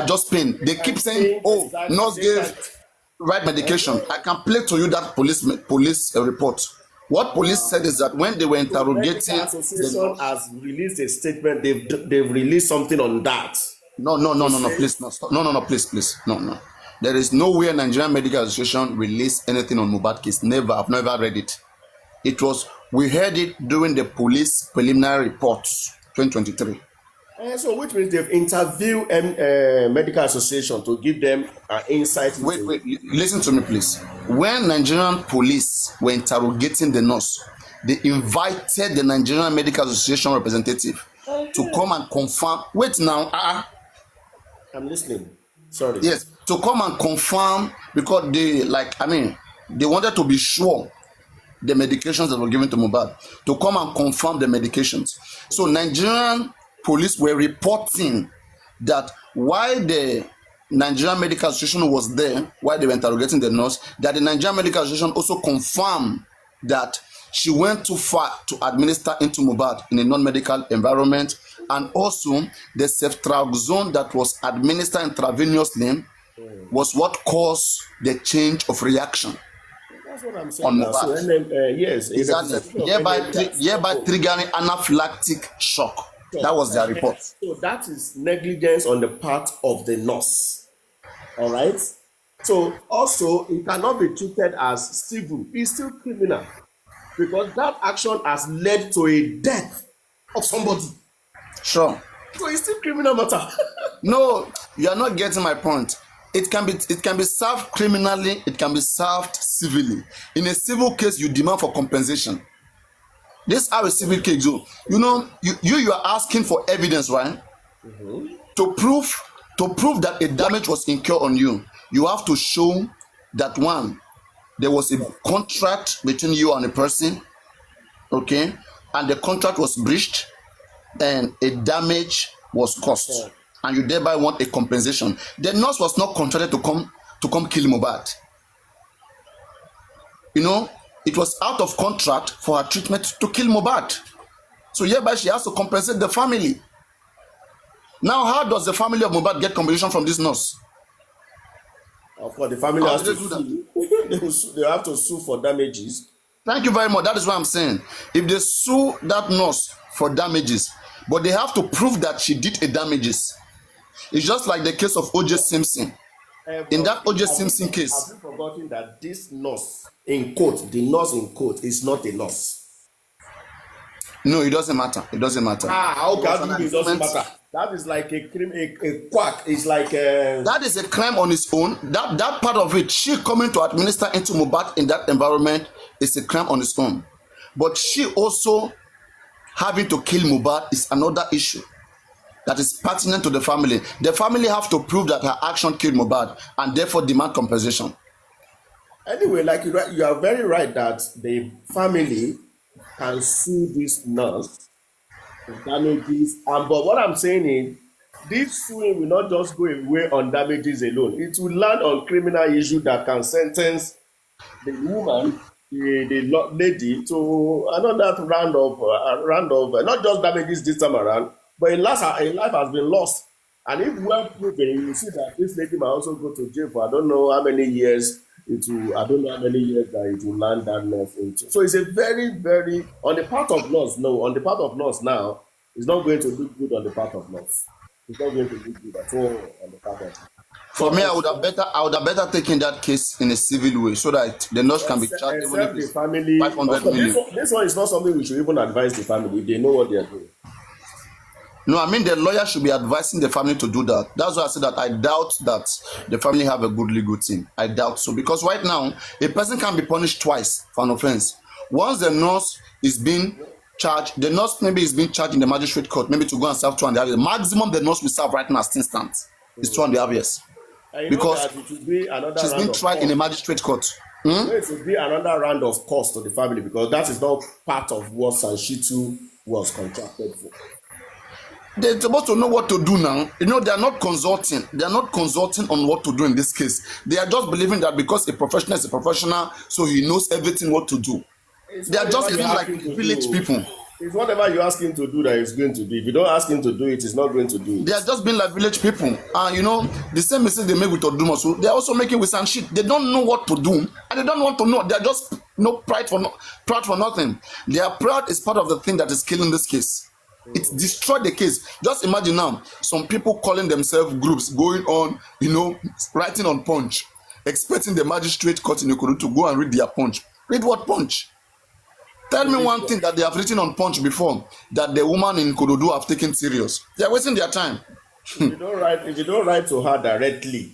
are just pain. They keep saying, "Oh, nurse gave right medication." I can play to you that police report. What police said is that when they were interrogating, the association has released a statement. They've released something on that. No, please, no, stop. No, please, no. There is nowhere Nigerian Medical Association released anything on Mohbad case. Never, I've never read it. We heard it during the police preliminary reports, 2023. So which means they've interviewed medical association to give them insight. Wait, listen to me, please. When Nigerian police were interrogating the nurse, they invited the Nigerian Medical Association representative to come and confirm. Wait now, I'm listening. Sorry. Yes, to come and confirm, because they wanted to be sure the medications that were given to Mohbad, to come and confirm the medications. So Nigerian police were reporting that while the Nigerian Medical Association was there, while they were interrogating the nurse, that the Nigerian Medical Association also confirmed that she went too far to administer into Mohbad in a non-medical environment, and also the ceftriaxone that was administered intravenously was what caused the change of reaction. That's what I'm saying. On Mohbad. So, yes, exactly. Hereby triggering anaphylactic shock. That was their report. So that is negligence on the part of the nurse. All right. So also, it cannot be treated as civil. It's still criminal, because that action has led to a death of somebody. Sure. So it's still criminal matter. No, you are not getting my point. It can be served criminally. It can be served civilly. In a civil case, you demand for compensation. This is how a civil case do. You are asking for evidence, right? Mm-hmm. To prove that a damage was incurred on you, you have to show that one, there was a contract between you and a person, okay, and the contract was breached, and a damage was caused, and you thereby want a compensation. The nurse was not contracted to come kill Mohbad. It was out of contract for her treatment to kill Mohbad. So hereby she has to compensate the family. Now, how does the family of Mohbad get compensation from this nurse? Of course, the family has to sue. They have to sue for damages. Thank you very much. That is what I'm saying. If they sue that nurse for damages, but they have to prove that she did a damages. It's just like the case of O.J. Simpson. In that O.J. Simpson case. Have you forgotten that this nurse, in quote, the nurse in quote, is not a nurse? No, it doesn't matter. It doesn't matter. Okay, it doesn't matter. That is like a crime, a quack. It's like a... That is a crime on its own. That part of it, she coming to administer into Mohbad in that environment is a crime on its own. But she also having to kill Mohbad is another issue that is pertinent to the family. The family have to prove that her action killed Mohbad and therefore demand compensation. Anyway, like you are very right that the family can sue this nurse for damages. But what I'm saying is, this suing will not just go away on damages alone. It will land on criminal issue that can sentence the woman, the lady, to another round of not just damages this time around, but a life has been lost. And if well proven, you see that this lady might also go to jail for I don't know how many years that it will land that nurse into. So it's a very, very, on the part of nurse now, it's not going to look good on the part of nurse. It's not going to look good at all on the part of nurse. For me, I would have better taken that case in a civil way so that the nurse can be charged even if it's 500 million. This one is not something we should even advise the family. They know what they are doing. No, I mean the lawyer should be advising the family to do that. That's why I said that I doubt that the family have a good legal team. I doubt so, because right now a person can be punished twice for an offense. Once the nurse is being charged, the nurse maybe is being charged in the magistrate court, maybe to go and serve 2.5 years. Maximum the nurse will serve right now as instance is 2.5 years. Because she's been tried in a magistrate court. It will be another round of cost to the family, because that is not part of what Sanshitu was contracted for. They're supposed to know what to do now. They are not consulting. They are not consulting on what to do in this case. They are just believing that because a professional is a professional, so he knows everything what to do. They are just living like village people. It's whatever you ask him to do that he's going to do. If you don't ask him to do it, he's not going to do They it. are just being like village people. And you know, the same mistake they make with Odumosu, they are also making with some shit. They don't know what to do, and they don't want to know. They are just pride for proud for nothing. Their pride is part of the thing that is killing this case. It's destroyed the case. Just imagine now, some people calling themselves groups going on, you know, writing on punch, expecting the magistrate court in Ikorodu to go and read their punch. Read what punch? Tell me one thing that they have written on punch before that the woman in Ikorodu have taken serious. They are wasting their time. If you don't write to her directly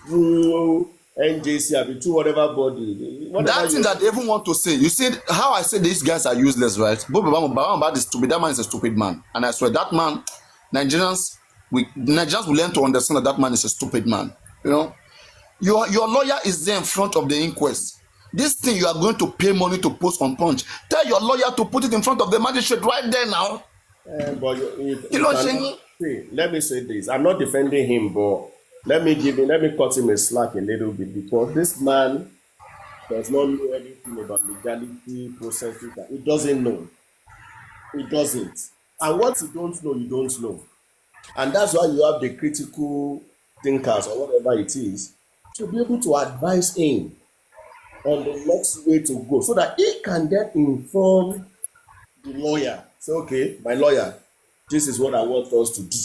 through NJC or through whatever body, That thing that they even want to say, you see how I say these guys are useless, right? But Mohbad is stupid. That man is a stupid man, and I swear that man, Nigerians will learn to understand that man is a stupid man. You know, your lawyer is there in front of the inquest. This thing you are going to pay money to post on punch. Tell your lawyer to put it in front of the magistrate right there now. But see, let me say this. I'm not defending him, but let me cut him a slack a little bit because this man does not know anything about legality processes. He doesn't know. He doesn't. And what you don't know, you don't know. And that's why you have the critical thinkers or whatever it is to be able to advise him on the next way to go so that he can then inform the lawyer. Say, okay, my lawyer, this is what I want us to do.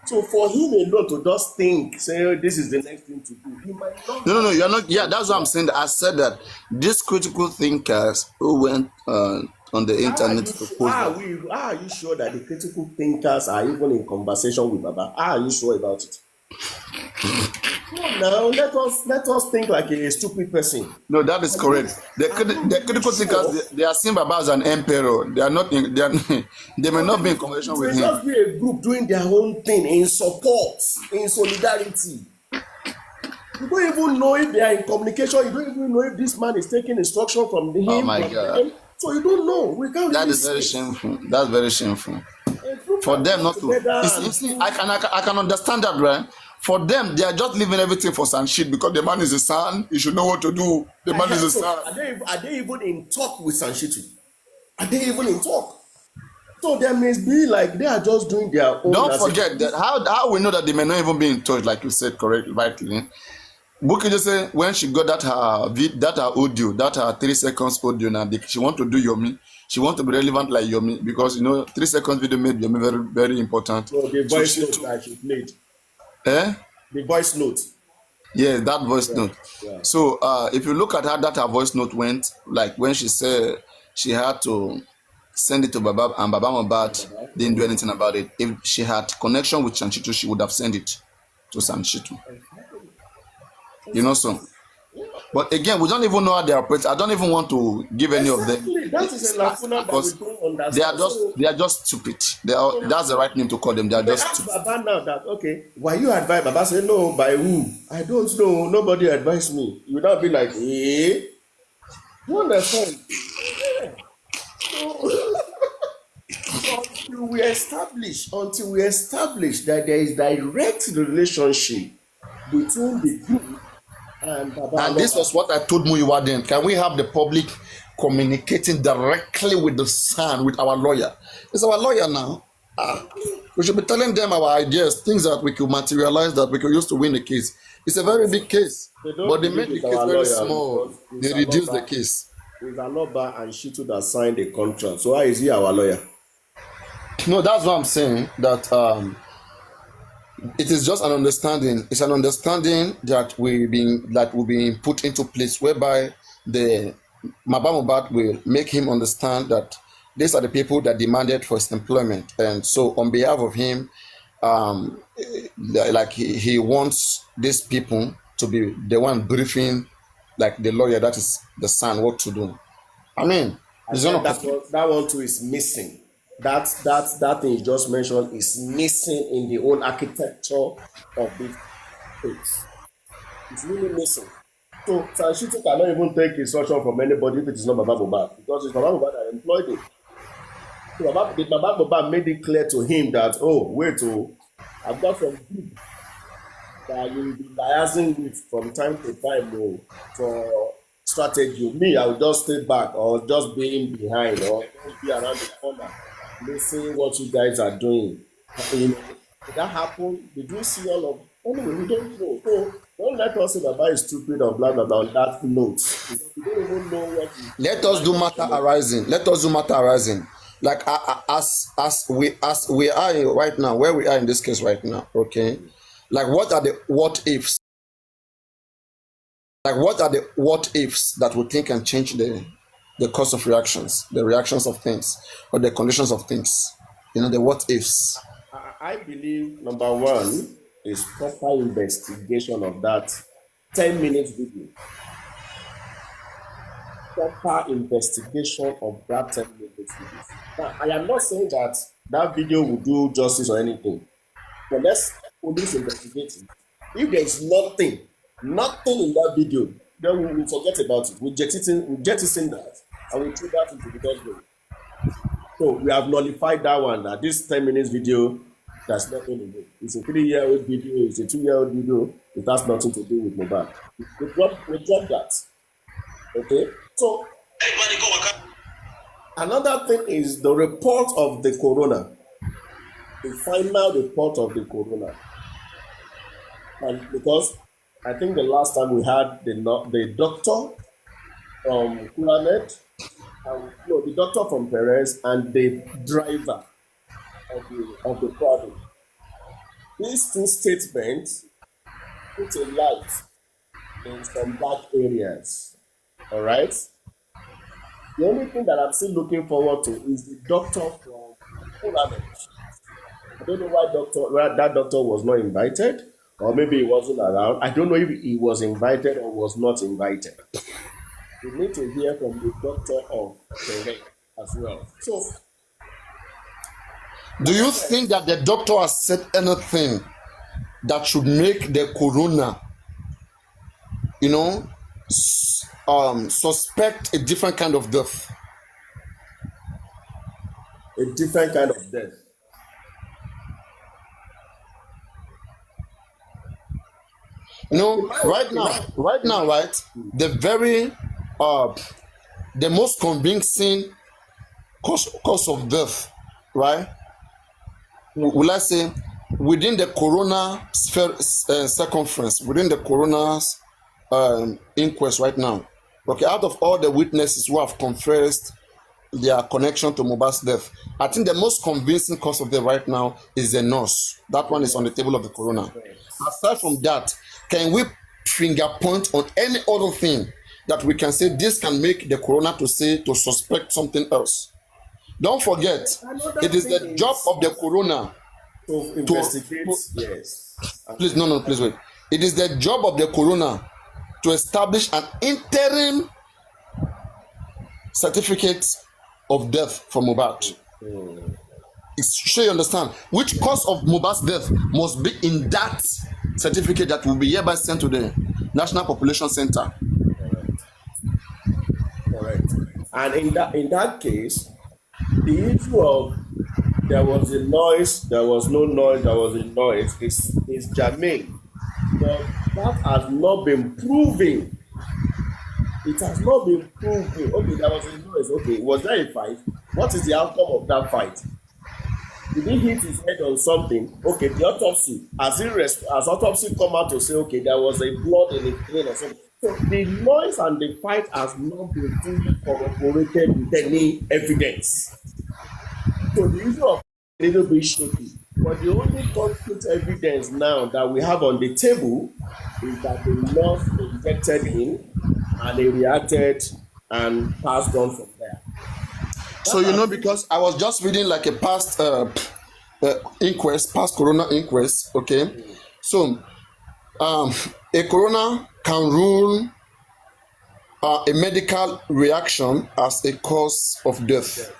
So for him alone to just think, say, oh, this is the next thing to do, he might not. No, you're not. Yeah, that's what I'm saying. I said that these critical thinkers who went on the internet to post that. Are you sure that the critical thinkers are even in conversation with Baba? Are you sure about it? No, let us think like a stupid person. No, that is correct. The critical thinkers, they are seen Baba as an emperor. They are not. They may not be in conversation with him. They just be a group doing their own thing in support, in solidarity. You don't even know if they are in communication. You don't even know if this man is taking instruction from him. Oh my God! Them. So you don't know. We can't. That is very shameful. That's very shameful. For them not to. I can understand that, right? For them, they are just leaving everything for some shit because the man is a son. He should know what to do. The man is a son. Are they even in talk with Sanshitu? Are they even in talk? So there must be like they are just doing their own. Don't forget that how we know that they may not even be in touch, like you said correctly, rightly. Buki just say when she got that her audio, that her 3 seconds audio now, she want to do Yomi. She want to be relevant like Yomi because 3 seconds video made Yomi very, very important. So the voice note that she played. The voice note. Yeah, that voice note. Yeah. So if you look at how that her voice note went, like when she said she had to send it to Baba and Baba Mohbad didn't do anything about it. If she had connection with Sanshitu, she would have sent it to Sanshitu. You know so. But again, we don't even know how they operate. I don't even want to give any of them. That is a lacuna that we don't understand. They are just stupid. That's the right name to call them. They are just stupid. Baba now that okay, why you advise Baba say no by who? I don't know. Nobody advised me. You would not be like, eh? You understand? Yeah. So, until we establish that there is direct relationship between the group and Baba. And this was what I told Muyiwa then. Can we have the public communicating directly with the son, with our lawyer? It's our lawyer now. We should be telling them our ideas, things that we could materialize, that we could use to win the case. It's a very big case, but they made the case very small. They reduced the case. It's Aloba and Shitu that signed the contract. So why is he our lawyer? No, that's what I'm saying. That it is just an understanding. It's an understanding that will be put into place whereby the Mohbad will make him understand that these are the people that demanded for his employment, and so on behalf of him, like he wants these people to be the one briefing, like the lawyer that is the son, what to do. I mean, that one too is missing. That thing you just mentioned is missing in the whole architecture of this case. It's really missing. So Sanshitu cannot even take instruction from anybody if it is not Baba Mohbad, because it's Baba Mohbad that employed him. So Baba Mohbad made it clear to him that, I've got some group that you'll be liaising with from time to time for strategy. Me, I will just stay back or just be in behind or just be around the corner, listening what you guys are doing. You know, did that happen? Did we see all of? Anyway, we don't know. So don't let us say Baba is stupid or blah blah blah on that note because we don't even know what is Let us do behind matter the. arising. Let us do matter arising. Like as we are right now, where we are in this case right now, okay? Like what are the what ifs? Like what are the what ifs that we think can change the course of reactions, the reactions of things, or the conditions of things? You know, the what ifs. I believe number one is proper investigation of that 10 minutes video. Proper investigation of that 10 minutes video. Now, I am not saying that that video will do justice or anything, but let's police investigate it. If there is nothing in that video, then we will forget about it. We jettison that and we throw that into the dustbin. So we have nullified that one. That this 10 minutes video, there's nothing in it. It's a 3-year-old video. It's a 2-year-old video. It has nothing to do with Mohbad. We dropped that. Okay. So another thing is the report of the corona, the final report of the corona, and because I think the last time we had the doctor from Kulanet, no, the doctor from Perez and the driver of the product. These two statements put a light in some dark areas. All right. The only thing that I'm still looking forward to is the doctor from Poland. I don't know why that doctor was not invited, or maybe he wasn't around. I don't know if he was invited or was not invited. We need to hear from the doctor of Perez as well. So, Do you think that the doctor has said anything that should make the corona, you know, suspect a different kind of death? a different kind of death. You know, right now, right, the most convincing cause of death, right? Will I say within the corona circumference, within the coroner's inquest right now? Okay, out of all the witnesses who have confessed their connection to Mohbad's death, I think the most convincing cause of death right now is the nurse. That one is on the table of the coroner. Aside from that, can we finger point on any other thing that we can say this can make the coroner to suspect something else? Don't forget, it is the job of the coroner to investigate. Yes. Please, no, please wait. It is the job of the coroner to establish an interim certificate of death for Mohbad. Sure, you understand? Which cause of Mohbad's death must be in that certificate that will be hereby sent to the National Population Center. Correct. And in that case, the issue of there was a noise, there was no noise, there was a noise is germane. But that has not been proven. It has not been proven. Okay, there was a noise. Okay, was there a fight? What is the outcome of that fight? Did he hit his head on something? Okay, the autopsy. As autopsy come out to say, okay, there was a blood in his brain or something. So the noise and the fight has not been fully corroborated with any evidence. So the issue of a little bit shaky. But the only concrete evidence now that we have on the table is that the nurse injected him and he reacted and passed on from there. So you know, because I was just reading like a past past corona inquest, okay? So a coroner can rule a medical reaction as a cause of death.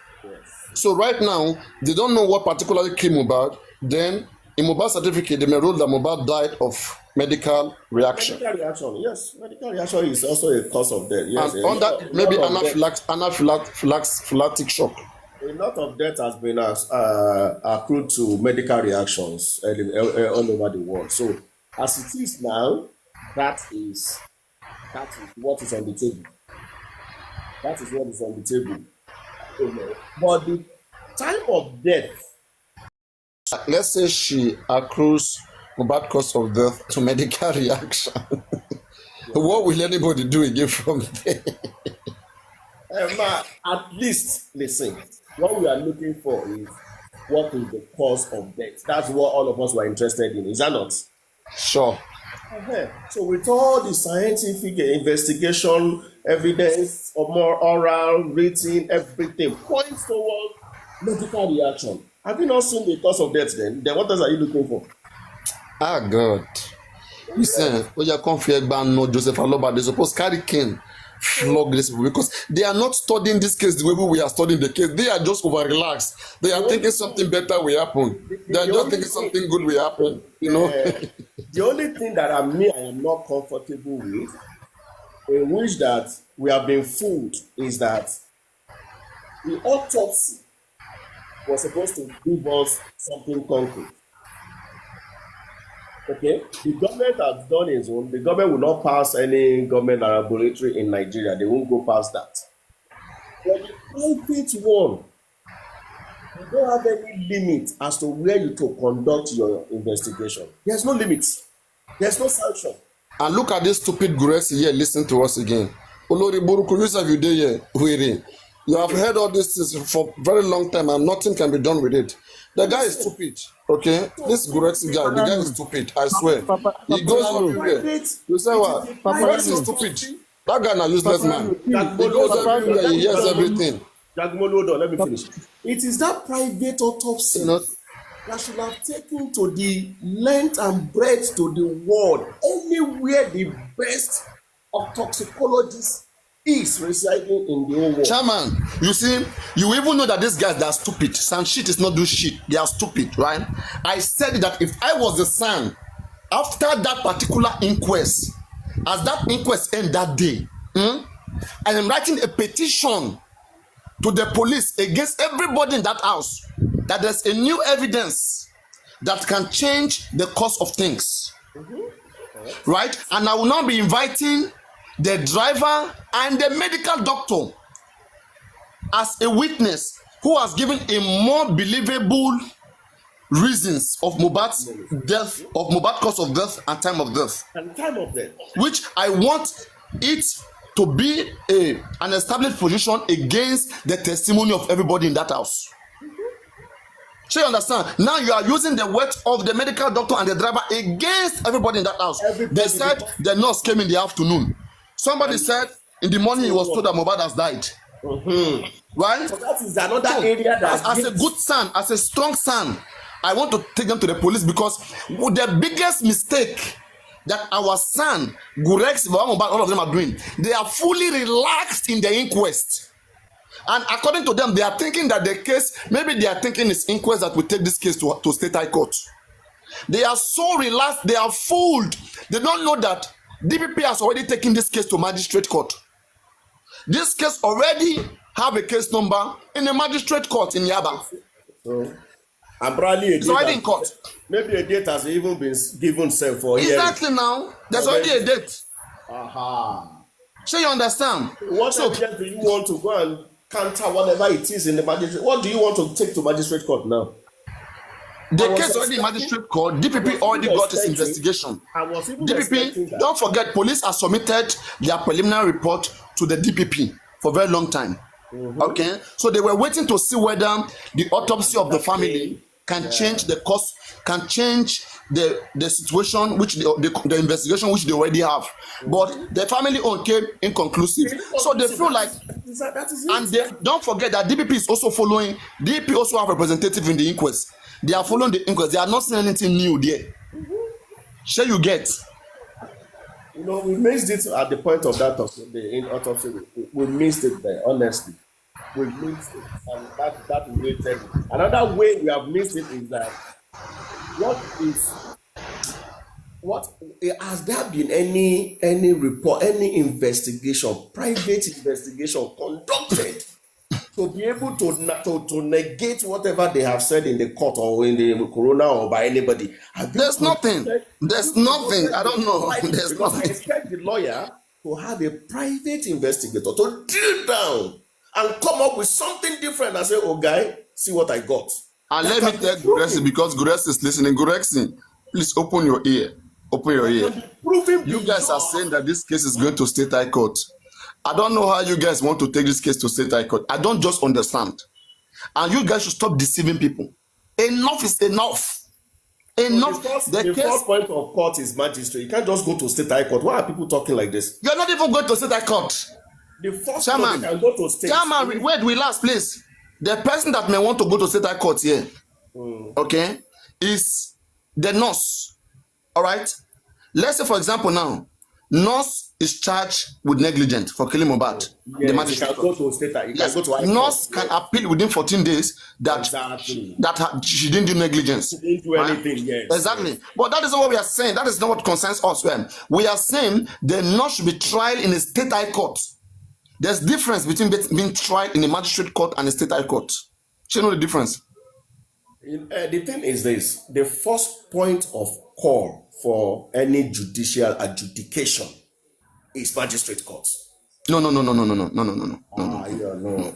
So right now, they don't know what particularly killed Mohbad. Then in Mohbad's certificate, they may rule that Mohbad died of medical reaction. Medical reaction, yes. Medical reaction is also a cause of death. Yes. And under maybe anaphylactic shock. A lot of death has been accrued to medical reactions all over the world. So as it is now, that is what is on the table. That is what is on the table. You know. But the time of death, Let's say she accrues Mohbad cause of death to medical reaction. What will anybody do again from there? at least listen. What we are looking for is what is the cause of death. That's what all of us were interested in. Is that not? Sure. So with all the scientific investigation, evidence, or more oral, written, everything points towards medical reaction. Have you not seen the cause of death then? Then what else are you looking for? Ah, God. Listen, when you come here, no Joseph Aloba, they supposed carry cane, flog this people because they are not studying this case the way we are studying the case. They are just over relaxed. They are thinking something better will happen. They are just thinking something good will happen. You know. The only thing that I am not comfortable with, in which that we have been fooled, is that the autopsy was supposed to give us something concrete. Okay, the government has done its own. The government will not pass any government laboratory in Nigeria. They won't go past that. But the private one, you don't have any limit as to where you to conduct your investigation. There's no limit. There's no sanction. And look at this stupid Guresi here. Listen to us again. Olori Buruku, you have you there here? Where? You have heard all this for a very long time and nothing can be done with it. The guy is stupid. Okay? This Guresi guy, the guy is stupid. I swear. He goes everywhere. You say what? Guresi is stupid. That guy is a useless man. He goes everywhere. He hears everything. Jagmolo, hold on, let me finish. It is that private autopsy that should have taken to the length and breadth to the world, anywhere the best of toxicologists is residing in the whole world. Chairman, you see, you even know that these guys, they are stupid. Some shit is not do shit. They are stupid, right? I said that if I was the son, after that particular inquest, as that inquest end that day, I am writing a petition to the police against everybody in that house that there's a new evidence that can change the course of things. Right? And I will now be inviting the driver and the medical doctor as a witness who has given a more believable reasons of Mohbad's death, of Mohbad cause of death and time of death. And time of death. Which I want it to be an established position against the testimony of everybody in that house. So you understand? Now you are using the word of the medical doctor and the driver against everybody in that house. They said the nurse came in the afternoon. Somebody said in the morning he was told that Mohbad has died. Right? So that is another area that as a good son, as a strong son, I want to take them to the police because the biggest mistake that our son, Gurex, Mohbad, all of them are doing, they are fully relaxed in the inquest. And according to them, they are thinking that the case, maybe they are thinking it's inquest that will take this case to state high court. They are so relaxed, they are fooled. They don't know that DPP has already taken this case to magistrate court. This case already have a case number in the magistrate court in Yaba. So, and probably it's already in court. Maybe a date has even been given for exactly hearing. Now, there's already a date. So you understand? What evidence do you want to go and counter whatever it is in the magistrate? What do you want to take to magistrate court now? The case already in magistrate court. DPP already got its investigation. DPP, don't forget, police has submitted their preliminary report to the DPP for a very long time. Okay, so they were waiting to see whether the autopsy of the family can change the cost, can change the situation which the investigation which they already have. But the family own came inconclusive. So they feel like, and they don't forget that DPP is also following. DPP also have representative in the inquest. They are following the inquest. They are not seeing anything new there. Sure, you get. You know, we missed it at the point of that the autopsy. We missed it there, honestly. We missed it, and that is really terrible. Another way we have missed it is that has there been any report, any investigation, private investigation conducted to be able to negate whatever they have said in the court or in the coroner or by anybody? There's nothing. There's nothing. I don't know. There's nothing. I expect the lawyer to have a private investigator to drill down and come up with something different and say, oh, guy, see what I got. And That let me can be tell Gurexi, proven. because Gurexi is listening. Gurexi, please open your ear. Open your That ear. can be proven You guys are saying beyond. that this case is going to state high court. I don't know how you guys want to take this case to state high court. I don't just understand. And you guys should stop deceiving people. Enough is enough. So Enough. The the case, first point of court is magistrate. You can't just go to state high court. Why are people talking like this? you're not even going to state high court. The first one, they Chairman, can go to state. Chairman, wait, relax, please. The person that may want to go to state high court here, okay, is the nurse. All right. Let's say, for example, now, nurse is charged with negligence for killing Mohbad. The Yes, you magistrate can court. go to state. You Yes, can go to high court. nurse can appeal within 14 days that Exactly. she didn't do negligence. She didn't do anything, yes. Exactly. But that is not what we are saying. That is not what concerns us. We are saying the nurse should be tried in a state high court. There's difference between being tried in a magistrate court and a state high court. Do you know the difference? The thing is this: the first point of call for any judicial adjudication is magistrate court. No. No,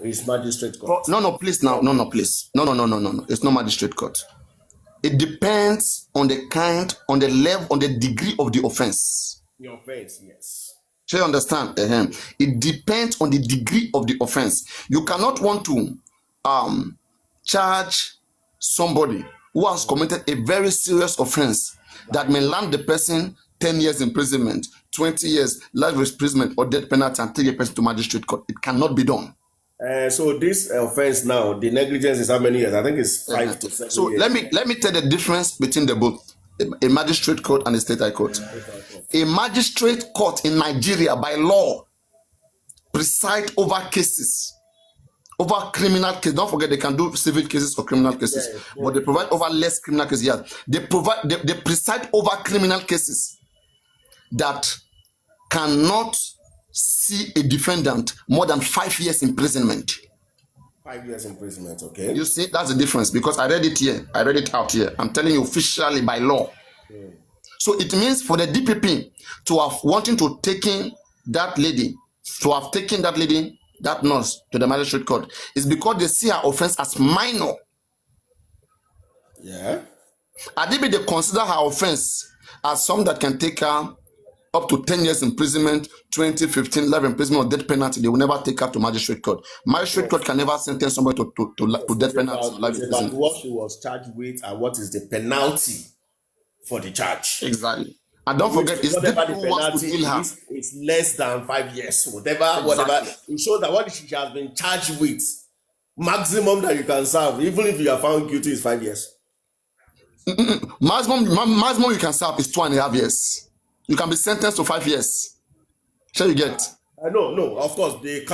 it's magistrate court. No, please now. No, please. No. It's not magistrate court. It depends on the kind, on the level, on the degree of the offense. The offense, yes. So you understand? It depends on the degree of the offense. You cannot want to charge somebody who has committed a very serious offense that may land the person 10 years imprisonment, 20 years life imprisonment or death penalty and take a person to magistrate court. It cannot be done. So this offense now, the negligence is how many years? I think it's 5 to 7 So years. let me tell the difference between the both, a magistrate court and a state high court. A magistrate court in Nigeria by law preside over cases, over criminal cases. Don't forget they can do civil cases or criminal cases, but they provide over less criminal cases. Yeah, they preside over criminal cases that cannot see a defendant more than 5 years imprisonment. 5 years imprisonment, okay. You see, that's the difference because I read it here. I read it out here. I'm telling you officially by law. So it means for the DPP to have wanting to taking that lady, that nurse to the magistrate court, is because they see her offense as minor. Yeah. Adibi, they consider her offense as something that can take her up to 10 years imprisonment, 20, 15, life imprisonment or death penalty. They will never take her to magistrate court. Magistrate court can never sentence somebody to death penalty or life imprisonment. What she was charged with and what is the penalty for the charge. Exactly. And don't forget, it's the people who wants to kill her. It's less than 5 years. Whatever. It shows that what she has been charged with, maximum that you can serve, even if you are found guilty, is 5 years. Maximum you can serve is 2.5 years. You can be sentenced to 5 years. Shall you get? No. Of course, the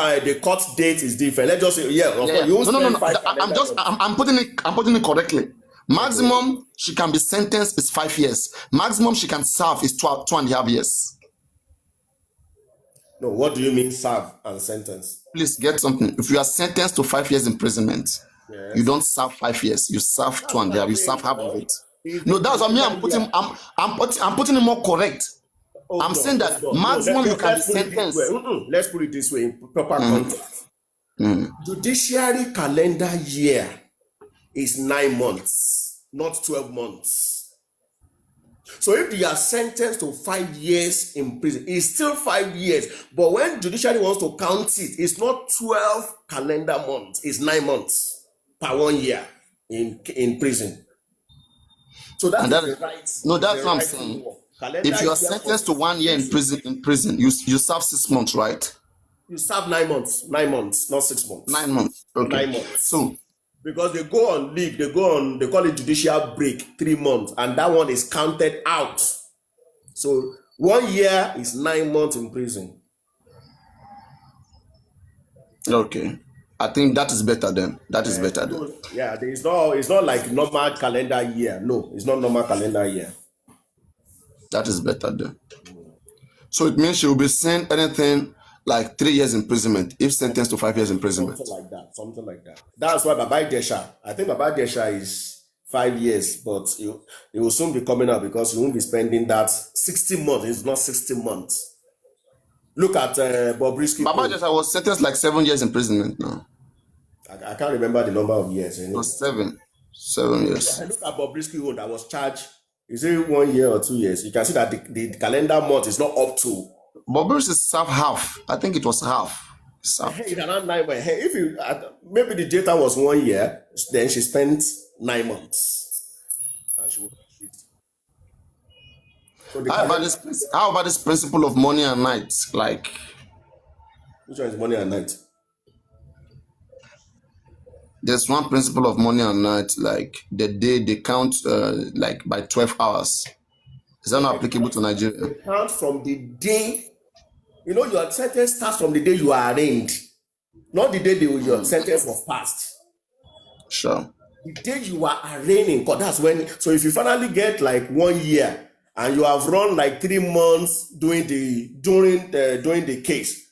court date is different. Let's just say, of course, you won't spend 5 I'm putting it correctly. Maximum she can be sentenced is 5 years. Maximum she can serve is 2.5 years. No, what do you mean serve and sentence? Please get something. If you are sentenced to 5 years imprisonment, you don't serve 5 years. You serve 2.5. You serve half of it. No, that's what me. I'm putting it more correct. I'm saying that maximum you can be sentenced. Let's put it this way in proper context. Judiciary calendar year is 9 months, not 12 months. So if you are sentenced to 5 years in prison, it's still 5 years. But when judiciary wants to count it, it's not 12 calendar months, it's 9 months per 1 year in prison. So that's the right. No, that's what I'm saying. If you are sentenced to 1 year in prison, you serve 6 months, right? You serve 9 months. 9 months, not 6 months. 9 months. Okay. 9 months. So because they go on leave, they call it judicial break, 3 months, and that one is counted out. So 1 year is 9 months in prison. Okay. I think that is better then. That is better then. Yeah, it's not like normal calendar year. No, it's not normal calendar year. That is better then. So it means she will be sent anything like 3 years imprisonment if sentenced to 5 years imprisonment. Something like that. That's why Baba Desha, I think Baba Desha is 5 years, but it will soon be coming out because he won't be spending that 60 months. It's not 60 months. Look at Bobrisky Baba own. just I was sentenced like 7 years imprisonment now. I can't remember the number of years. It was 7 years. I look at Bobrisky own that was charged. Is it 1 year or 2 years? You can see that the calendar month is not up to. But Bruce is served half. I think it was half. Hey, Served. it's around 9 months. Hey, if you maybe the data was 1 year, then she spent 9 months, and she was released. So the How about calendar, this? How about this principle of morning and night? Like which one is morning and night? there's one principle of morning and night. Like the day they count like by 12 hours. Is that No, not applicable to Nigeria? they count from the day. You know, your sentence starts from the day you are arraigned, not the day your sentence was passed. Sure. The day you are arraigning, because that's when. So if you finally get like 1 year and you have run like 3 months during the case,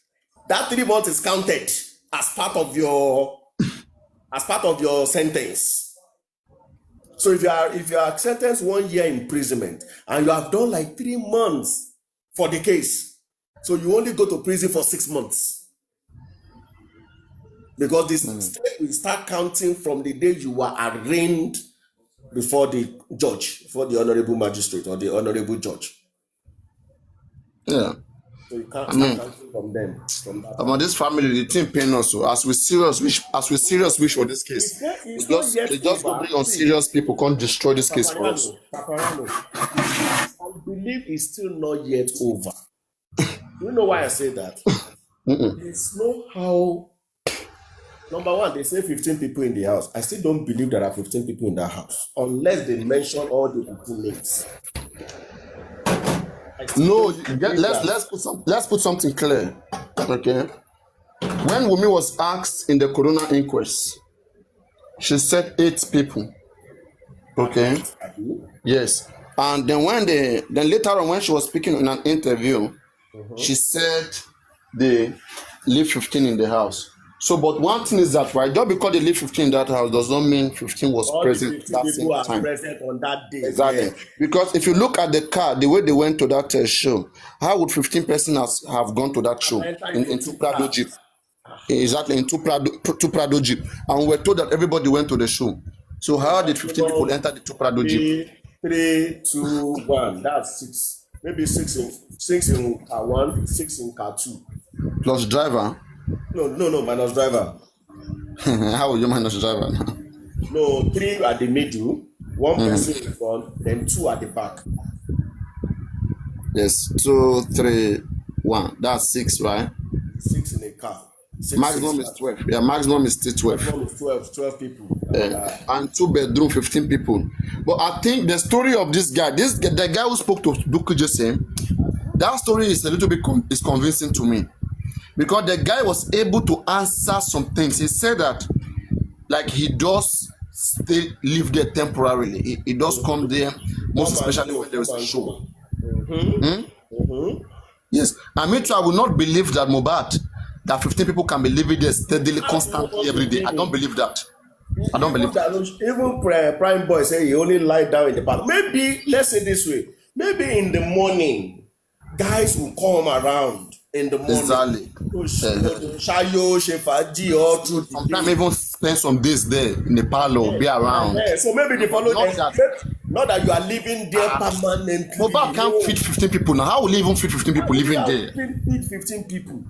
that 3 months is counted as part of your sentence. So if you are sentenced 1 year imprisonment and you have done like 3 months for the case, so you only go to prison for 6 months because this state will start counting from the day you were arraigned before the judge, before the honorable magistrate or the honorable judge. Yeah. So you can't I start mean, counting from them from that time. about this family, the thing pain us. So as we serious wish for this case, It's not yet they just go over. bring on See, serious people, can't destroy this case for us. Paparano, I believe it's still not yet over. You know why I say that? There's no how. Number one, they say 15 people in the house. I still don't believe there are 15 people in that house unless they mention all the 15 names. I still No, don't believe that. let's put something clear. Okay. When Wumi was asked in the Corona inquest, she said 8 people. Okay. Yes. And then later on when she was speaking in an interview, she said they leave 15 in the house. So, but one thing is that right, just because they leave 15 in that house does not mean 15 was All the present 15 that same people are time. present on that day. Exactly. Yeah. Because if you look at the car, the way they went to that show, how would 15 persons have gone to that show Enter in into two two Prado cars. Jeep? Exactly, in two Prado Jeep. And we were told that everybody went to the show. So how did 15 people enter the two Prado Jeep? 3, 2, 1. That's 6. Maybe 6 in car 1, 6 in car 2. Plus driver. No, minus driver. How would you manage driver now? No, 3 at the middle, 1 person in front, then 2 at the back. Yes, 2, 3, 1. That's 6, right? 6 in a car. Maximum is 12. Yeah, maximum is still 12. Maximum is 12 people. And 2 bedroom, 15 people. But I think the story of this guy, the guy who spoke to Duku Jose, that story is a little bit is convincing to me. Because the guy was able to answer some things. He said that like he does live there temporarily. He does come there, most especially when there is a show. Yes, and me too, I will not believe that Mohbad, that 15 people can be living there steadily, constantly every day. I don't believe that. I don't believe that. Even Prime Boy say he only lie down in the park. Maybe, let's say this way, maybe in the morning, guys will come around in the morning. Exactly. Shayo, Shefaji, all through the Sometimes day. even spend some days there in the parlor, be around. So maybe the following Not day, that- not that you are living there permanently. Mohbad can't feed 15 people now. How will he even feed 15 people living there? Feed 15 people.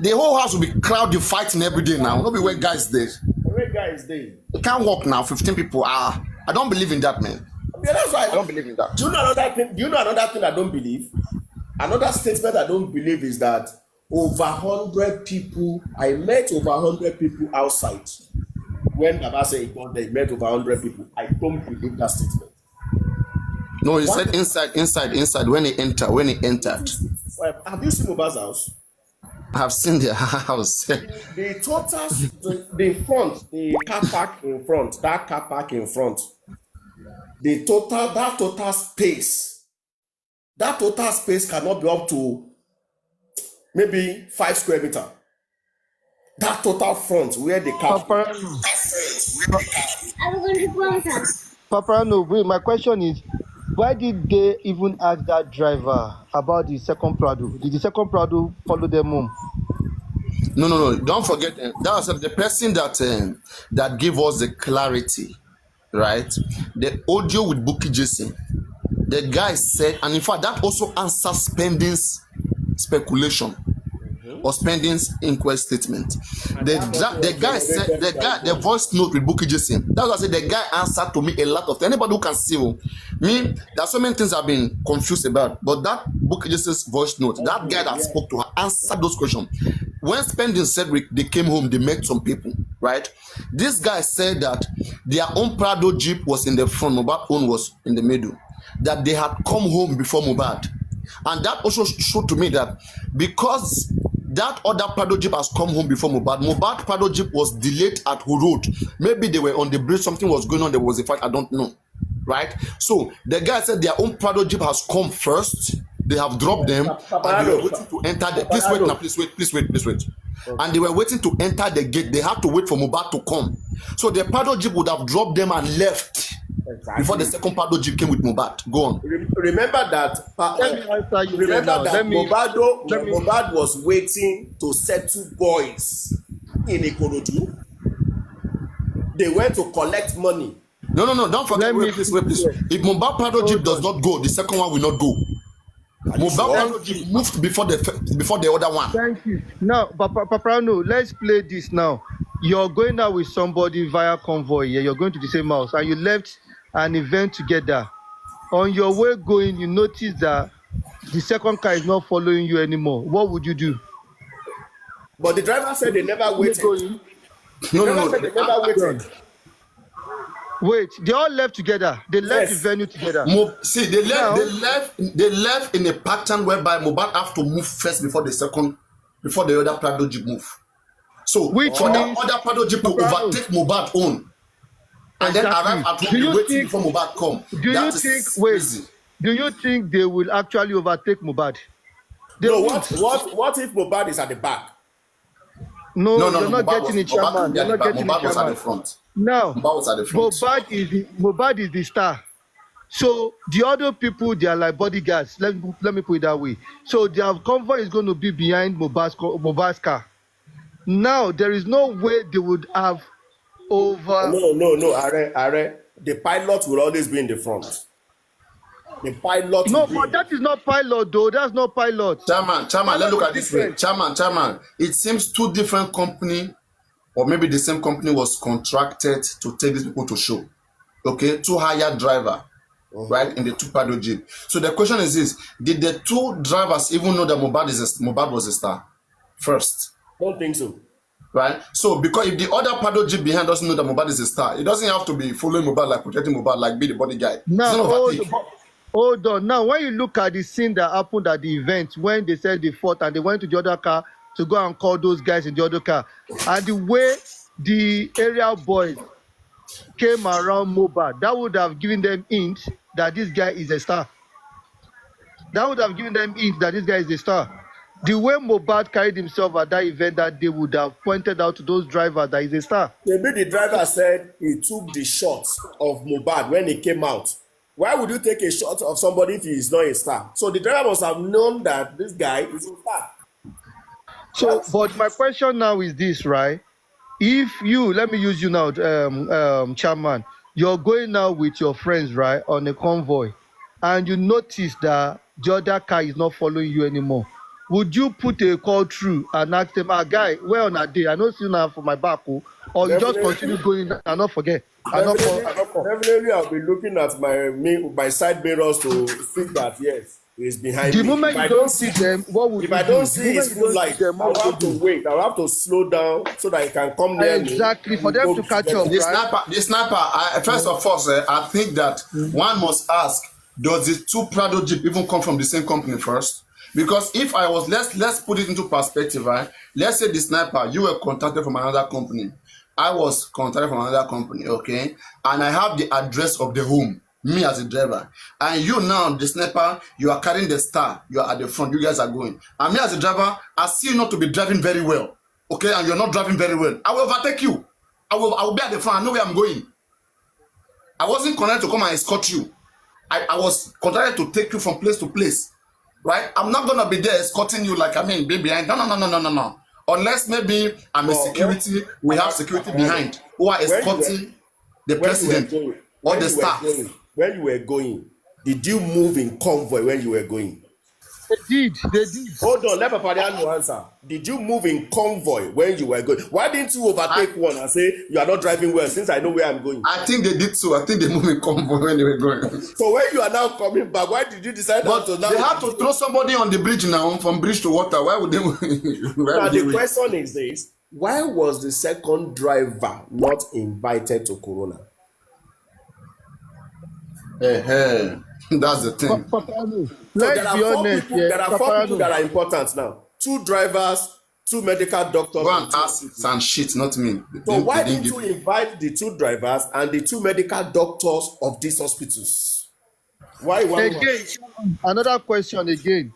The whole house will be crowded fighting every day now. Not be where guys there. Where guys there? It can't work now. 15 people. I don't believe in that, man. Yeah, that's why I don't believe in that. Do you know another thing? Do you know another thing I don't believe? Another statement I don't believe is that over 100 people. I met over 100 people outside. When Baba said he got there, he met over 100 people. I don't believe that statement. No, he said inside when he entered. Well, have you seen Mohbad's house? I have seen their house. The total, the front, the car park in front, that car park in front, that total space cannot be up to maybe 5 square meters. That total front where the car. Papa, no, wait, my question is, Why did they even ask that driver about the second Prado? Did the second Prado follow them home? No, no, no. Don't forget that was the person that gave us the clarity, right? The audio with Bookie Jason. The guy said, and in fact, that also answers Spending's speculation or Spending's inquest statement. And that also The was guy said, generated by the voice note with Bookie Jason. That's why I said the guy answered to me a lot of anybody who can see me. There's so many things I've been confused about, but that Bookie Jason's voice note, that guy that spoke to her answered those questions. When Spending said they came home, they met some people, right? This guy said that their own Prado Jeep was in the front, Mohbad's own was in the middle. That they had come home before Mohbad. And that also showed to me that because that other Prado Jeep has come home before Mohbad Prado Jeep was delayed at Who Road. Maybe they were on the bridge, something was going on, there was a fight, I don't know. Right? So the guy said their own Prado Jeep has come first. They have dropped them and they were waiting to enter the please wait. Okay. And they were waiting to enter the gate. They had to wait for Mohbad to come. So the Prado Jeep would have dropped them and left. Exactly. Before the second Prado Jeep came with Mohbad. Go on. Remember that Mohbad was waiting to settle boys in Ikorodu. They went to collect money. No, don't forget. Wait, please. If Mohbad Prado Jeep does not go, the second one will not go. Mohbad Prado Jeep moved before the other one. Thank you. Now, Paparano, let's play this now. You're going out with somebody via convoy. Yeah, you're going to the same house, and you left an event together. On your way going, you notice that the second car is not following you anymore. What would you do? But the driver said they never waited. No. They never waited. Wait, they all left together. They left the venue together. See, they left in a pattern whereby Mohbad have to move first before the other Prado Jeep move. So for that other Prado Jeep to overtake Mohbad own and then arrive at home waiting before Mohbad come. Do you think they will actually overtake Mohbad? What if Mohbad is at the back? No, you're not getting it, Chairman. Mohbad was at the front. Now, Mohbad is the star. So the other people, they are like bodyguards. Let me put it that way. So their convoy is going to be behind Mohbad's car. Now, there is no way they would have over... No, Are. The pilot will always be in the front. The pilot. No, but that is not pilot, though. That's not pilot. Chairman, let's look at this way. Chairman. It seems two different companies, or maybe the same company was contracted to take these people to show. Okay, two hired driver, right, in the two Prado Jeep. So the question is this: did the two drivers even know that Mohbad was a star first? Don't think so. Right? So because if the other Prado Jeep behind doesn't know that Mohbad is a star, it doesn't have to be following Mohbad, like protecting Mohbad, like be the bodyguard. Now, hold on. Now, when you look at the scene that happened at the event, when they said they fought and they went to the other car to go and call those guys in the other car, and the way the area boys came around Mohbad, that would have given them hint that this guy is a star. The way Mohbad carried himself at that event, that they would have pointed out to those drivers that he's a star. Maybe the driver said he took the shot of Mohbad when he came out. Why would you take a shot of somebody if he is not a star? So the driver must have known that this guy is a star. So, but my question now is this, right? If you, let me use you now, Chairman, you're going now with your friends, right, on a convoy, and you notice that the other car is not following you anymore, would you put a call through and ask them, guy, where on a day? I know you now for my back, or you just continue going and not forget? Definitely, I'll be looking at my side mirrors to see that, yes, he's behind me. The moment you don't see them, what would you do? If I don't see his full light, I'll have to wait. I'll have to slow down so that he can come near me. Exactly, for them to catch up, right? The sniper, first of all, I think that one must ask, does the two Prado Jeep even come from the same company first? Because if I was, let's put it into perspective, right? Let's say the sniper, you were contacted from another company. I was contacted from another company, okay? And I have the address of the home, me as a driver. And you now, the sniper, you are carrying the star. You are at the front. You guys are going. And me as a driver, I see you not to be driving very well, okay? And you're not driving very well. I will overtake you. I will be at the front. I know where I'm going. I wasn't connected to come and escort you. I was contracted to take you from place to place, right? I'm not gonna be there escorting you like be behind. No. Unless maybe I'm a But security, we have security behind who are when you were escorting the when you were president going, or the staff. when you were going, did you move in convoy when you were going? They did. Hold on, let Papa Diano answer. Did you move in convoy when you were going? Why didn't you overtake one and say you are not driving well since I know where I'm going? I think they did so. I think they moved in convoy when they were going. So when you are now coming back, why did you decide But to now? they had to throw somebody on the bridge now, from bridge to water. Why would they? Now the question is this: why was the second driver not invited to Corona? That's the thing. Paparano, So let's there are be four honest people. here. There are four people Paparano, that are important now. 2 drivers, 2 medical doctors. Go and ask some shit, not me. So why didn't you invite the 2 drivers and the 2 medical doctors of these hospitals? Why one? again, another question again,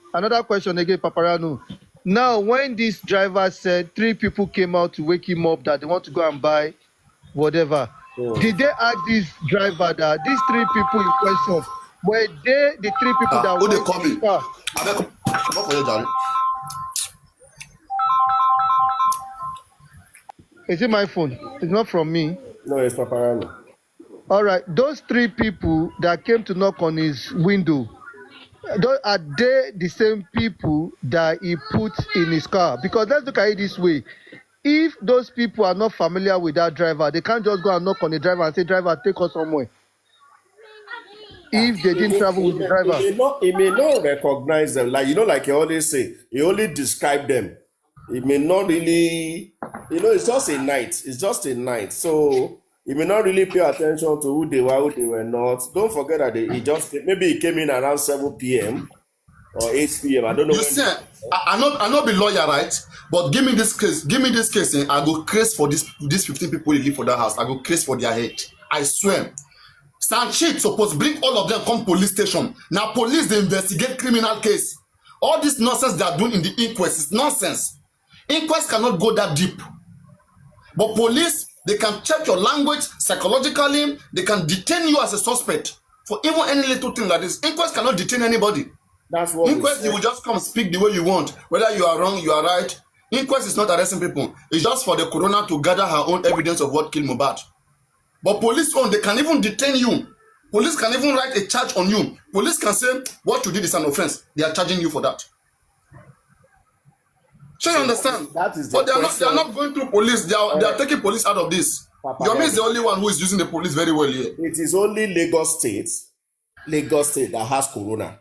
Paparano. Now, when this driver said 3 people came out to wake him up that they want to go and buy whatever, did they ask this driver that these 3 people in question were they the 3 people that who they went call to me? the car? What for you, Jerry? Is it my phone? It's not from me. No, it's Paparano. All right, those 3 people that came to knock on his window, are they the same people that he put in his car? Because let's look at it this way. If those people are not familiar with that driver, they can't just go and knock on the driver and say, driver, take us somewhere. If they didn't travel with the driver. He may not recognize them. Like, like you always say, he only describe them. He may not really, it's just a night. It's just a night. So he may not really pay attention to who they were not. Don't forget that maybe he came in around 7 p.m. or 8 p.m. I don't know. You see, I not be lawyer, right? But give me this case. I go case for these 15 people you live for that house. I go case for their head. I swear. Sanchit supposed bring all of them come police station. Now police they investigate criminal case. All this nonsense they are doing in the inquest is nonsense. Inquest cannot go that deep. But police, they can check your language psychologically. They can detain you as a suspect for even any little thing like this. Inquest cannot detain anybody. That's what Inquest, you will just come speak the way you want. Whether you are wrong, you are right. Inquest is not arresting people. It's just for the coroner to gather her own evidence of what killed Mohbad. But police they can even detain you. Police can even write a charge on you. Police can say what you did is an offense. They are charging you for that. So you understand? That is but they are not going through police. They are taking police out of this. Yomi is the only one who is using the police very well here. It is only Lagos State that has corona.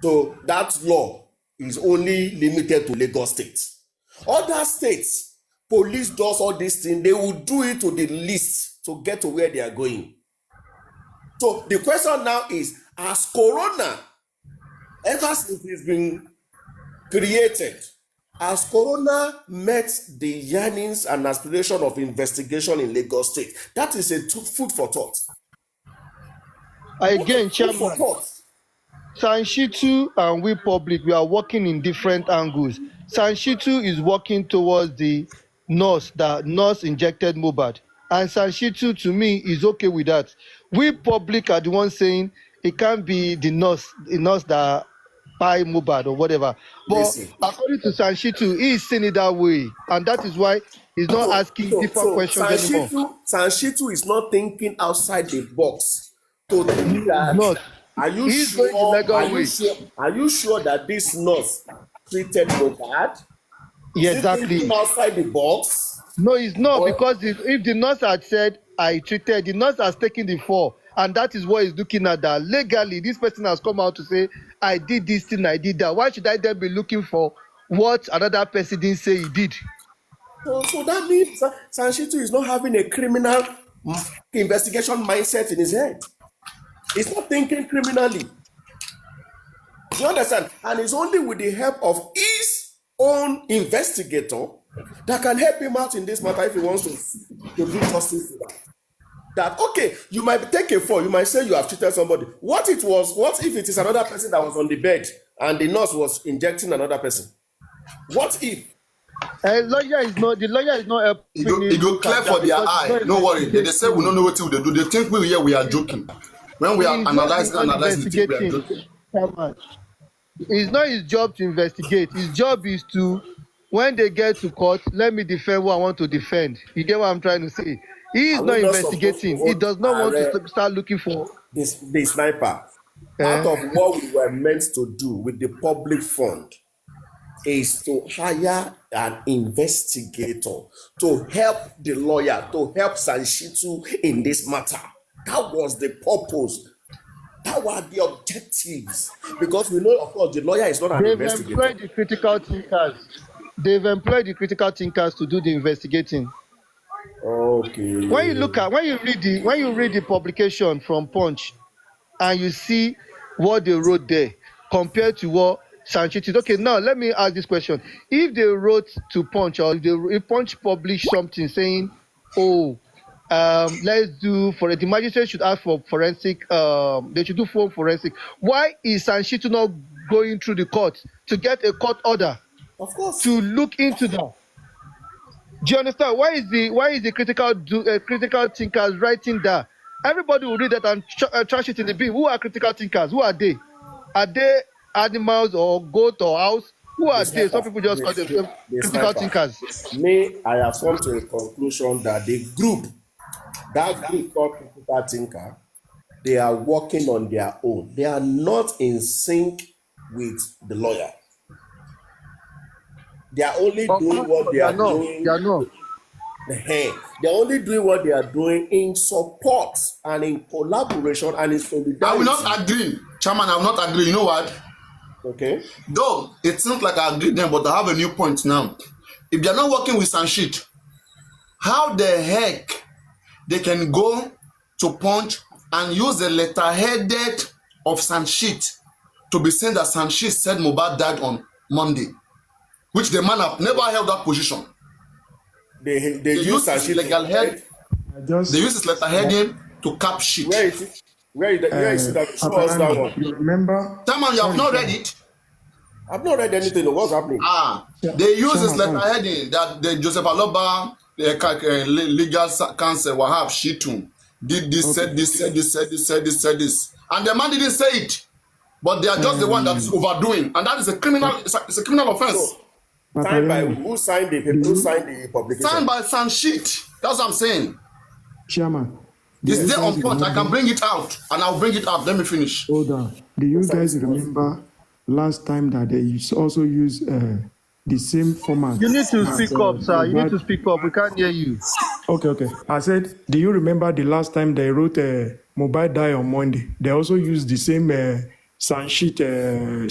So that law is only limited to Lagos State. Other states, police does all these things, they will do it to the least to get to where they are going. So the question now is, has corona, ever since it's been created, has corona met the yearnings and aspiration of investigation in Lagos State? That is a food for thought. Again, Chairman, Sanshitu and we public, we are working in different angles. Sanshitu is working towards the nurse injected Mohbad. And Sanshitu, to me, is okay with that. We public are the ones saying it can't be the nurse that buy Mohbad or whatever. But according to Sanshitu, he is saying it that way. And that is why he's not asking different questions anymore. Sanshitu is not thinking outside the box to think that. Are you sure that this nurse treated Mohbad? Yeah, exactly. Outside the box? No, it's not, because if the nurse had said I treated, the nurse has taken the fall, and that is what he's looking at. That legally, this person has come out to say I did this thing, I did that. Why should I then be looking for what another person didn't say he did? So that means Sanshitu is not having a criminal investigation mindset in his head. He's not thinking criminally. You understand? And it's only with the help of his own investigator that can help him out in this matter if he wants to do justice to that. That, okay, you might take a fall, you might say you have treated somebody. What if it is another person that was on the bed and the nurse was injecting another person? What if? The lawyer is not helping. It go clear for their eye. No worry. They say we don't know what they do. They think we are joking. when we are He's not the analyzing one the thing we are investigating. doing. Chairman. It's not his job to investigate. His job is to, when they get to court, let me defend what I want to defend. You get what I'm trying to say? He is Are not we not supposed to investigating. He hold does not want to Are start looking for. the sniper? Part Uh, of what we were meant to do with the public fund is to hire an investigator to help the lawyer, to help Sanshitu in this matter. That was the purpose. That were the objectives. Because we know, of course, the lawyer is not an they've investigator. employed the critical thinkers. They've employed the critical thinkers to do the investigating. Okay. When you read the publication from Punch, and you see what they wrote there compared to what Sanchiti. Okay, now let me ask this question: if they wrote to Punch, or if Punch published something saying, "Oh, let's do for the magistrate should ask for forensic, they should do full forensic," why is Sanchiti not going through the court to get a court order Of course. to look into that? Do you understand? Why is the critical thinkers writing that? Everybody will read that and trash it in the bin. Who are critical thinkers? Who are they? Are they animals or goat or house? Who are they? Some people just call themselves critical thinkers. Me, I have come to a conclusion that that group called critical thinker, they are working on their own. They are not in sync with the lawyer. They are only doing what they are doing. They are not. They're only doing what they are doing in support and in collaboration and in solidarity. I will not agree, Chairman. I will not agree. You know what? Okay. Though it seems like I agree then, but I have a new point now. If they are not working with Sanshit, how the heck they can go to Punch and use the letterheaded of Sanshit to be saying that Sanshit said Mohbad died on Monday, which the man have never held that position. They use his legal head. They use his letterheading to cap shit. Where is it? Where is it that show us that one? You remember? Chairman, you have not read it. I've not read anything. What's happening? They use his letterheading that the Joseph Aloba, the legal counsel, Wahab Shitun, did this, said this, and the man didn't say it, but they are just the one that's overdoing, and that is a criminal. It's a criminal offense. So, signed by who signed the paper? Who signed the publication? Signed by Sanshit. That's what I'm saying. Chairman. It's there on point. I can bring it out, and I'll bring it out. Let me finish. Hold on. Do you guys remember last time that they also use the same format? You need to speak up, sir. You need to speak up. We can't hear you. Okay. I said, do you remember the last time they wrote Mohbad die on Monday? They also used the same Sanshit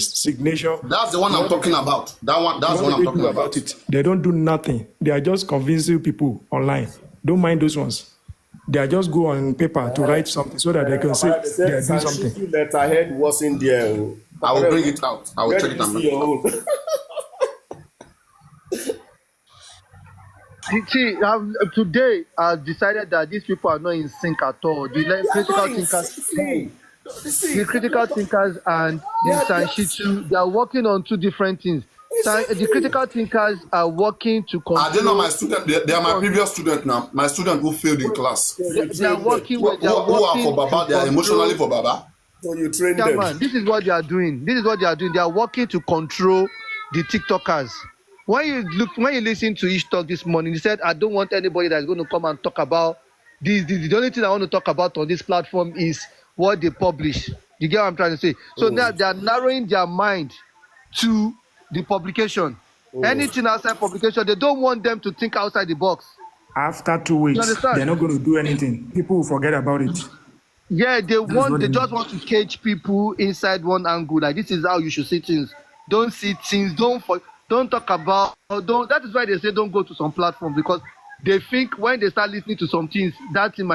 signature. That's the one I'm talking about. That's the one I'm talking about. They don't do nothing. They are just convincing people online. Don't mind those ones. They are just go on paper to write something so that they can say they are doing something. Letterhead wasn't there. I will bring it out. I will check it out. See, today I've decided that these people are not in sync at all. The critical thinkers and the Sanshitu, they are working on two different things. The critical thinkers are working to control. Are they not my student? They are my previous student now. My student who failed in class. They are working who are for Baba. They are emotionally for Baba. So you train them. Man, this is what they are doing. They are working to control the TikTokers. When you listen to each talk this morning, he said, "I don't want anybody that's going to come and talk about this. The only thing I want to talk about on this platform is what they publish." You get what I'm trying to say? So now they are narrowing their mind to the publication. Anything outside publication, they don't want them to think outside the box. After 2 weeks, they're not going to do anything. People will forget about it. Yeah, they just want to cage people inside one angle. Like, this is how you should see things. Don't see things. Don't talk about. That is why they say don't go to some platform, because they think when they start listening to some things, that should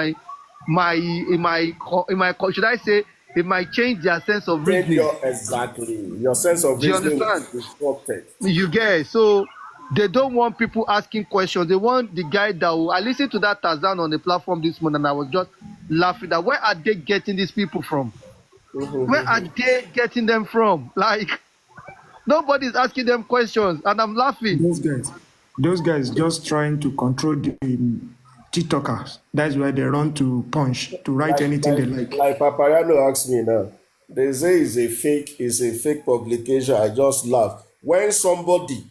I say, it might change their sense of reasoning. Your sense of reasoning is disrupted. You get it? So they don't want people asking questions. They want the guy that will. I listened to that Tarzan on the platform this morning, and I was just laughing that where are they getting these people from? Where are they getting them from? Like, nobody's asking them questions, and I'm laughing. Those guys just trying to control the TikTokers. That's why they run to Punch to write anything they like. Like Papayano asked me now. They say it's a fake publication. I just laugh. When somebody,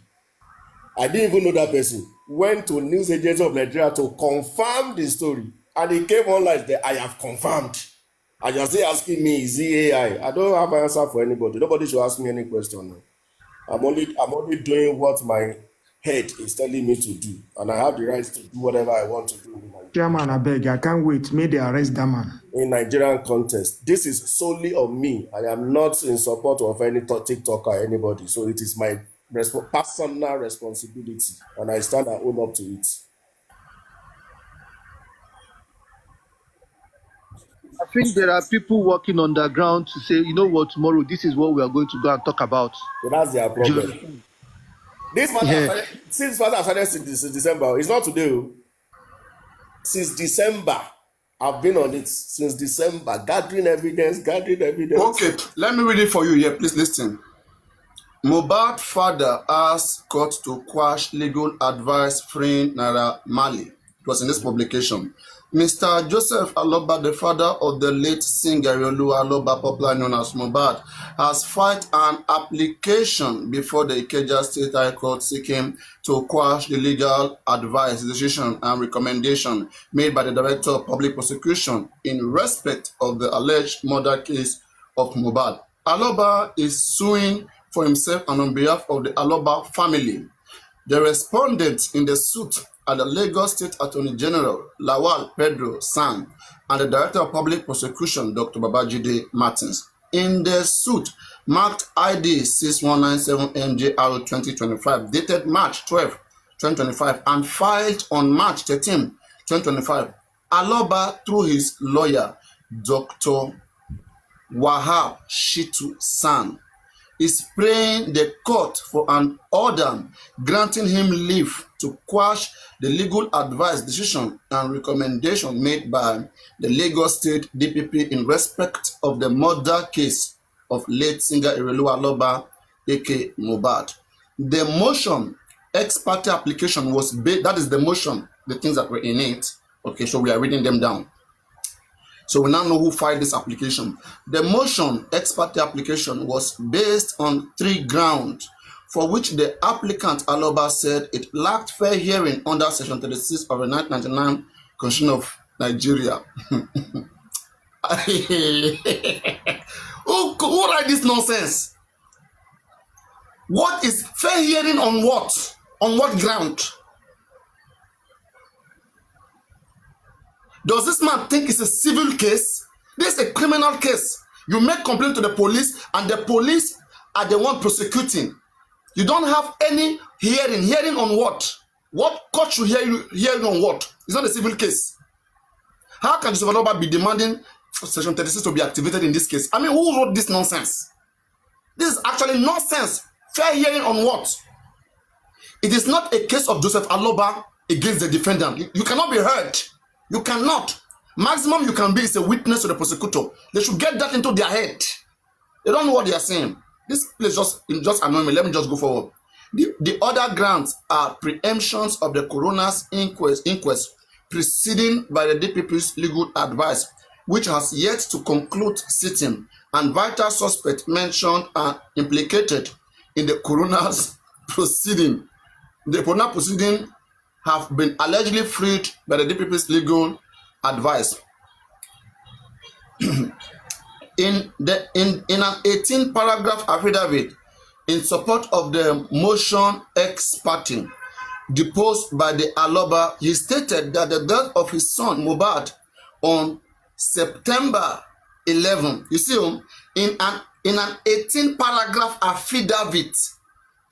I didn't even know that person, went to News Agency of Nigeria to confirm the story, and he came online that I have confirmed. And you're still asking me, is he AI? I don't have an answer for anybody. Nobody should ask me any question now. I'm only doing what my head is telling me to do, and I have the right to do whatever I want to do Chairman, I beg, I can't wait. May they arrest that man. in Nigerian context. This is solely on me. I am not in support of any TikTok or anybody. So it is my personal responsibility, and I stand and own up to it. I think there are people working underground to say, you know what, tomorrow this is what we are going to go and talk about. So that's their problem. This matter Yeah. since matter started since December. It's not today. Since December, I've been on it since December, gathering evidence. Okay, let me read it for you here. Please listen. Mohbad father asked court to quash legal advice freeing Naira Marley. It was in this publication. Mr. Joseph Aloba, the father of the late singer Yolu Aloba, popularly known as Mohbad, has filed an application before the Ikeja State High Court seeking to quash the legal advice, decision, and recommendation made by the Director of Public Prosecution in respect of the alleged murder case of Mohbad. Aloba is suing for himself and on behalf of the Aloba family. The respondents in the suit are the Lagos State Attorney General Lawal Pedro San and the Director of Public Prosecution Dr. Babajide Martins. In the suit, marked ID 6197MJR 2025, dated March 12, 2025, and filed on March 13, 2025, Aloba, through his lawyer, Dr. Wahab Shitu San, is praying the court for an order granting him leave to quash the legal advice, decision, and recommendation made by the Lagos State DPP in respect of the murder case of late singer Erelu Aloba, aka Mohbad. The motion ex parte application was based, that is the motion, the things that were in it. Okay, so we are reading them down. So we now know who filed this application. The motion ex parte application was based on 3 grounds for which the applicant Aloba said it lacked fair hearing under Section 36 of the 1999 Constitution of Nigeria. Who write this nonsense? What is fair hearing on what? On what ground? Does this man think it's a civil case? This is a criminal case. You make complaint to the police and the police are the one prosecuting. You don't have any hearing. Hearing on what? What court should hear you hearing on what? It's not a civil case. How can Joseph Aloba be demanding Section 36 to be activated in this case? I mean, who wrote this nonsense? This is actually nonsense. Fair hearing on what? It is not a case of Joseph Aloba against the defendant. You cannot be heard. You cannot. Maximum you can be is a witness to the prosecutor. They should get that into their head. They don't know what they are saying. This place just annoy me. Let me just go forward. The other grounds are preemptions of the coroner's inquest preceding by the DPP's legal advice, which has yet to conclude sitting, and vital suspects mentioned are implicated in the coroner's proceeding. The coroner proceeding have been allegedly freed by the DPP's legal advice. in an 18-paragraph affidavit in support of the motion ex parte deposed by the Aloba, he stated that the death of his son Mohbad on September 11, you see, in an 18-paragraph affidavit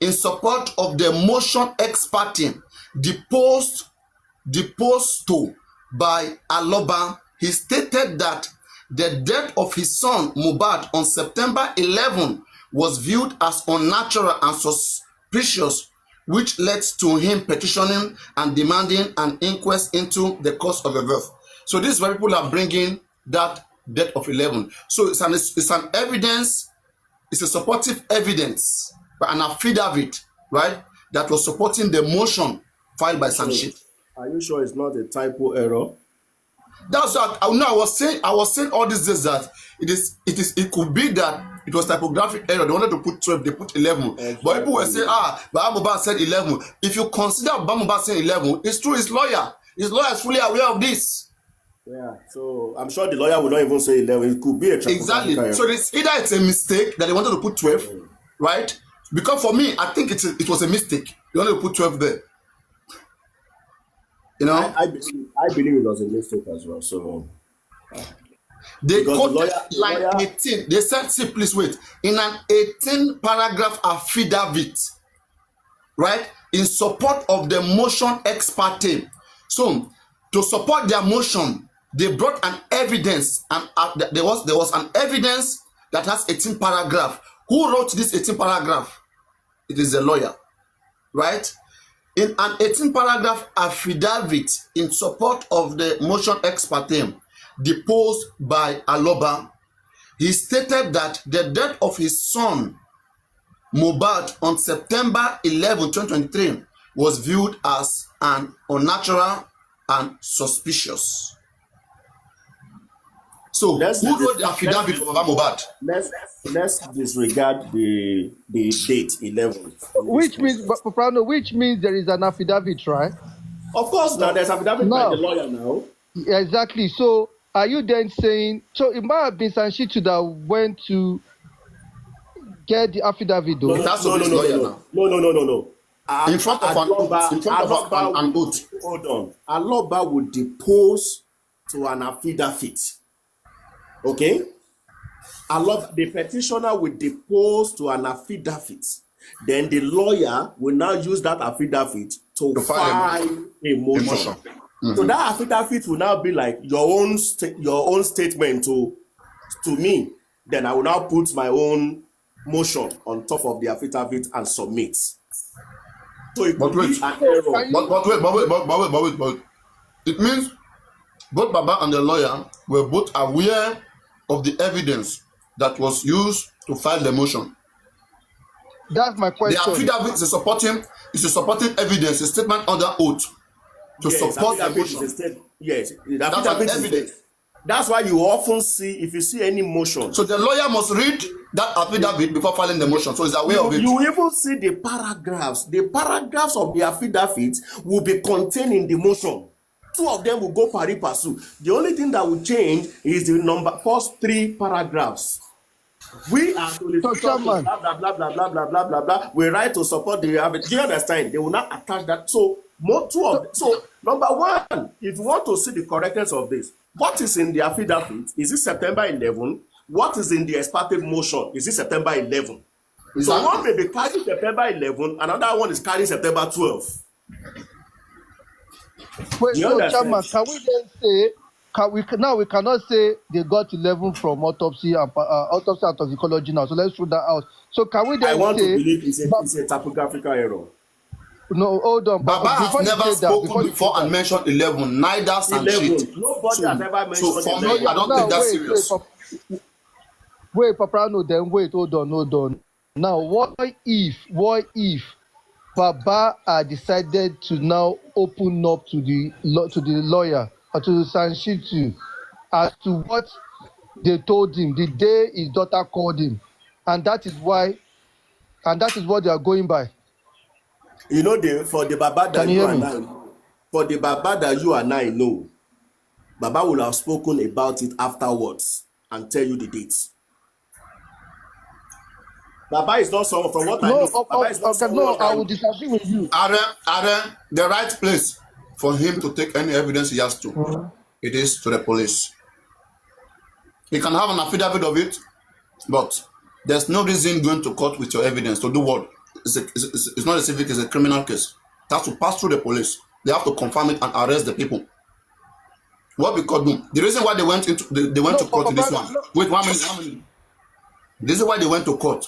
in support of the motion ex parte deposed to by Aloba, he stated that the death of his son Mohbad on September 11 was viewed as unnatural and suspicious, which led to him petitioning and demanding an inquest into the cause of the death. So this is why people are bringing that death of 11. So it's an evidence, it's a supportive evidence, an affidavit, right, that was supporting the motion filed by Sanshit. Are you sure it's not a typo error? That's what I was saying all these days that it could be that it was typographic error. They wanted to put 12, they put 11. But people were saying, Baba Mohbad said 11. If you consider Baba Mohbad saying 11, it's true, his lawyer. His lawyer is fully aware of this. Yeah, so I'm sure the lawyer will not even say 11. It could be a Exactly. So either it's a mistake that they wanted to put 12, right? Because for me, I think it was a mistake. They wanted to put 12 there. You know? I believe it was a mistake as well. So they because quoted line 18. They said, see, please wait. In an 18 paragraph affidavit, right, in support of the motion ex parte. So to support their motion, they brought an evidence, and there was an evidence that has 18 paragraph. Who wrote this 18 paragraph? It is a lawyer, right? In an 18 paragraph affidavit in support of the motion ex parte deposed by Aloba, he stated that the death of his son Mohbad on September 11, 2023 was viewed as an unnatural and suspicious. So who wrote the affidavit for Mohbad? Let's disregard the date 11. Which means there is an affidavit, right? Of course, now there's affidavit by the lawyer now. Exactly. So are you then saying, so it might have been Sanshitu that went to get the affidavit though? No. In front of an oath. Hold on. Aloba would depose to an affidavit. Okay? The petitioner will depose to an affidavit. Then the lawyer will now use that affidavit to file a motion. Mm-hmm. So that affidavit will now be like your own statement to me. Then I will now put my own motion on top of the affidavit and submit. So it could be an error. But wait. It means both Baba and the lawyer were both aware of the evidence that was used to file the motion. That's my question. The affidavit is a supporting evidence, a statement under oath to support the motion. Yes, the affidavit is evidence. That's why you often see, if you see any motion. So the lawyer must read that affidavit before filing the motion. So he's aware of it. You even see the paragraphs. The paragraphs of the affidavit will be contained in the motion. Two of them will go pari passu. The only thing that will change is the first 3 paragraphs. We are to blah blah blah blah blah blah blah blah blah. We write to support the affidavit. Do you understand? They will not attach that. So number 1, if you want to see the correctness of this, what is in the affidavit? Is it September 11? What is in the ex parte motion? Is it September 11? Exactly. So one may be carrying September 11, another one is carrying September 12. Wait, so Chairman, can we then say, we cannot say they got 11 from autopsy and toxicology now. So let's throw that out. So can we then say? I want to believe it's a typographical error. No, hold on. Baba has never spoken before and mentioned 11, neither Sanshit. Nobody has ever mentioned 11. So for me, I don't think that's serious. Wait, Paprano, then wait, hold on. Now, what if Baba decided to now open up to the lawyer or to Sanshitu as to what they told him the day his daughter called him, and that is what they are going by. You know, for the Baba that you and I know, Baba will have spoken about it afterwards and tell you the dates. Baba is not someone from what I know. I will disagree with you. Are the right place for him to take any evidence he has to? Mm-hmm. It is to the police. He can have an affidavit of it, but there's no reason going to court with your evidence to do what? It's not a civic, it's a criminal case. It has to pass through the police. They have to confirm it and arrest the people. What we could do? The reason why they went to court in this one. Wait, 1 minute. The reason why they went to court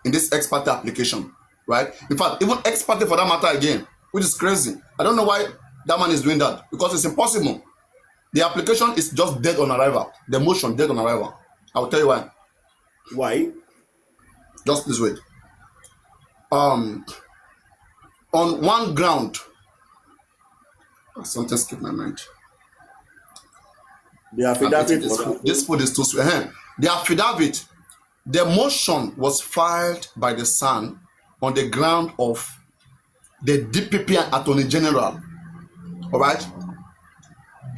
in this ex parte application, right? In fact, even ex parte for that matter again, which is crazy. I don't know why that man is doing that, because it's impossible. The application is just dead on arrival. The motion dead on arrival. I will tell you why. Why? Just please wait. On one ground, Something skipped my mind. The I'm eating affidavit this was food. This food is too sweet. The affidavit, the motion was filed by the son on the ground of the DPP and Attorney General, all right,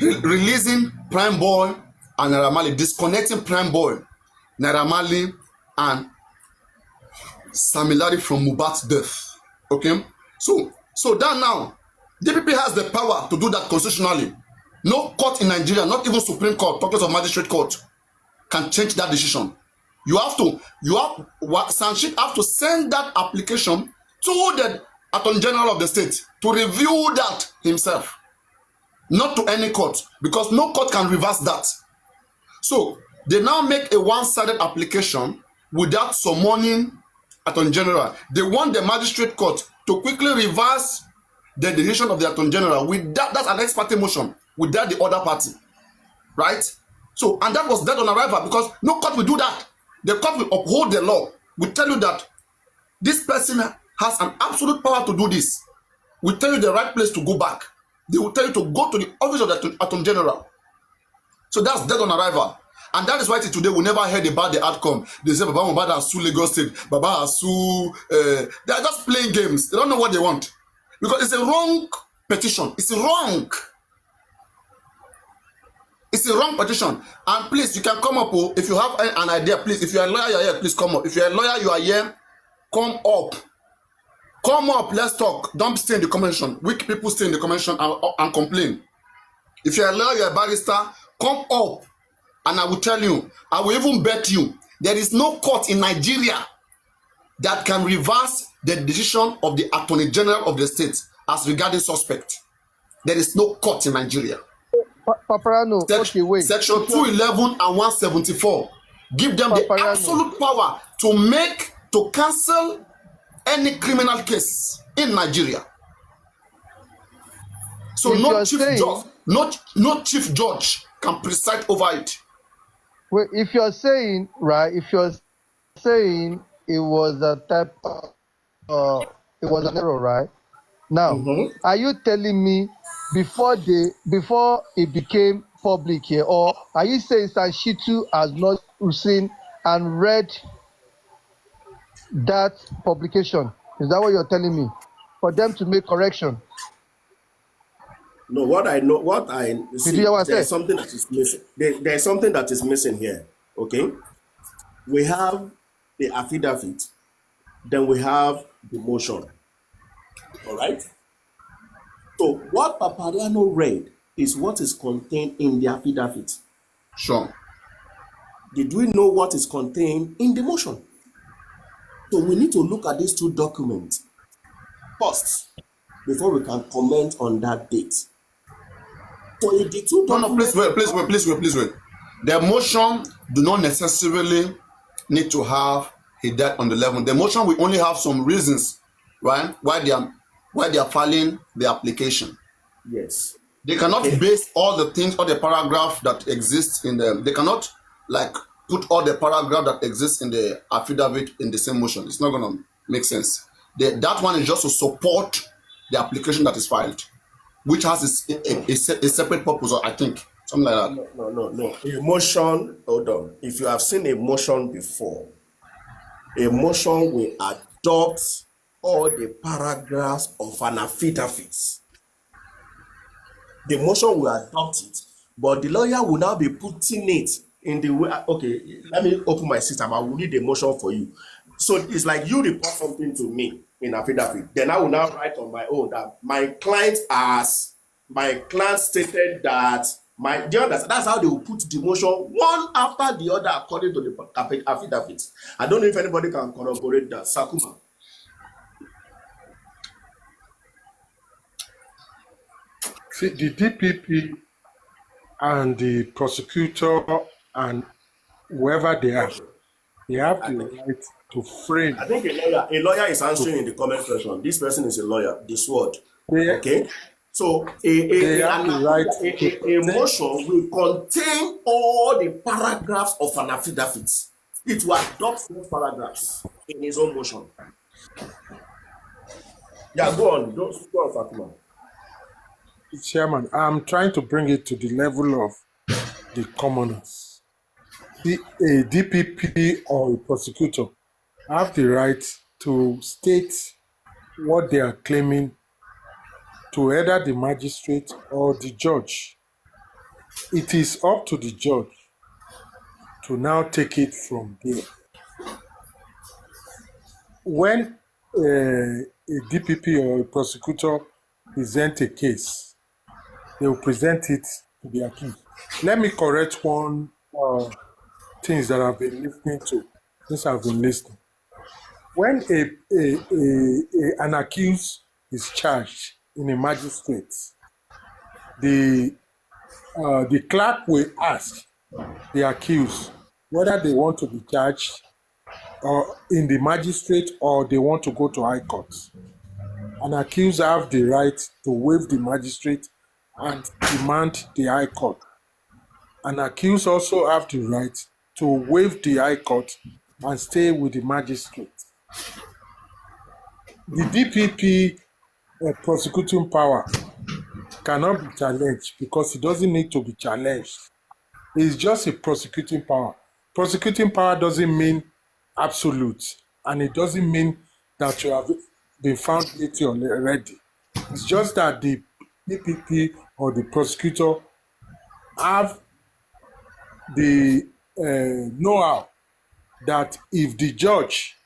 releasing Prime Boy and Naira Marley, disconnecting Prime Boy, Naira Marley, and Sammy Larry from Mohbad's death. Okay, so that now DPP has the power to do that constitutionally. No court in Nigeria, not even Supreme Court, talking of magistrate court, can change that decision. Sanshit have to send that application to the Attorney General of the state to review that himself, not to any court, because no court can reverse that. So they now make a one-sided application without summoning Attorney General. They want the magistrate court to quickly reverse the decision of the Attorney General without, that's an ex parte motion, without the other party, right? So, and that was dead on arrival because no court will do that. The court will uphold the law, will tell you that this person has an absolute power to do this. Will tell you the right place to go back. They will tell you to go to the office of the Attorney General. So that's dead on arrival. And that is why today we never heard about the outcome. They say Baba Mohbad has sued Lagos State, Baba has sued. They are just playing games. They don't know what they want. Because it's a wrong petition. It's wrong. It's a wrong petition. And please, you can come up. If you have an idea, please. If you are a lawyer, you are here, please come up. If you are a lawyer, you are here, come up. Come up, let's talk. Don't stay in the comment section. Weak people stay in the comment section and complain. If you are a lawyer, you are a barrister, come up. And I will tell you, I will even bet you, there is no court in Nigeria that can reverse the decision of the Attorney General of the state as regarding suspect. There is no court in Nigeria. Paparano, okay, wait. Section 211 and 174 give them the absolute power to cancel any criminal case in Nigeria. So no chief judge can preside over it. Well, if you're saying, right, if you're saying it was a type it was an error, right? Now, are you telling me before it became public here, or are you saying Sanshitu has not seen and read that publication? Is that what you're telling me? For them to make correction? No, what I see, there's something that is missing. There's something that is missing here. Okay, we have the affidavit, then we have the motion. All right. So what Papariano read is what is contained in the affidavit. Sure. Did we know what is contained in the motion? So we need to look at these two documents first before we can comment on that date. So if the two documents... No, please wait. The motion do not necessarily need to have a date on the 11th. The motion will only have some reasons, right, why they are filing the application. Yes. They cannot base all the things, all the paragraph that exists in them. They cannot put all the paragraph that exists in the affidavit in the same motion. It's not going to make sense. That one is just to support the application that is filed, which has a separate purpose, I think. Something like that. No. A motion, hold on. If you have seen a motion before, a motion will adopt all the paragraphs of an affidavit. The motion will adopt it, but the lawyer will now be putting it in the way. Okay, let me open my system. I will read the motion for you. So it's like you report something to me in affidavit. Then I will now write on my own that my client stated that do you understand? That's how they will put the motion one after the other according to the affidavit. I don't know if anybody can corroborate that. Sakuma. See, the DPP and the prosecutor and whoever they have the right to frame. I think a lawyer is answering in the comment section. This person is a lawyer, the sword. Okay? So a motion will contain all the paragraphs of an affidavit. It will adopt those paragraphs in his own motion. Yeah, go on. Don't go on, Fatima. Chairman, I'm trying to bring it to the level of the commoners. A DPP or a prosecutor have the right to state what they are claiming to either the magistrate or the judge. It is up to the judge to now take it from there. When a DPP or a prosecutor present a case, they will present it to the accused. Let me correct one things that I've been listening to since I've been listening. When an accused is charged in a magistrate, the clerk will ask the accused whether they want to be charged or in the magistrate or they want to go to high court. An accused have the right to waive the magistrate and demand the high court. An accused also have the right to waive the high court and stay with the magistrate. The DPP prosecuting power cannot be challenged because it doesn't need to be challenged. It's just a prosecuting power. Prosecuting power doesn't mean absolute, and it doesn't mean that you have been found guilty already. It's just that the DPP or the prosecutor have the know-how that if the judge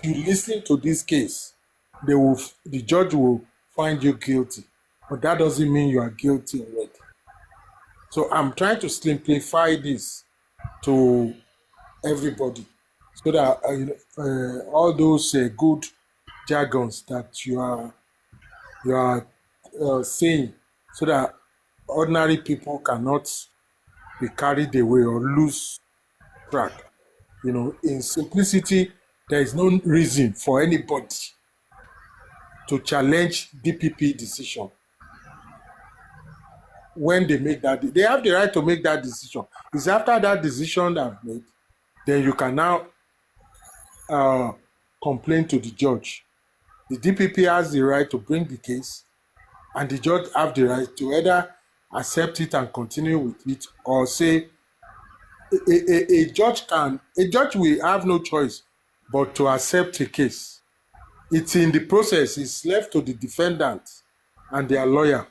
you listen to this case, the judge will find you guilty, but that doesn't mean you are guilty already. So I'm trying to simplify this to everybody, so that all those good jargons that you are saying, so that ordinary people cannot be carried away or lose track. In simplicity, there is no reason for anybody to challenge DPP decision. When they make that, they have the right to make that decision. It's after that decision that made, then you can now complain to the judge. The DPP has the right to bring the case, and the judge have the right to either accept it and continue with it, or say a judge will have no choice but to accept a case. It's in the process. It's left to the defendant and their lawyer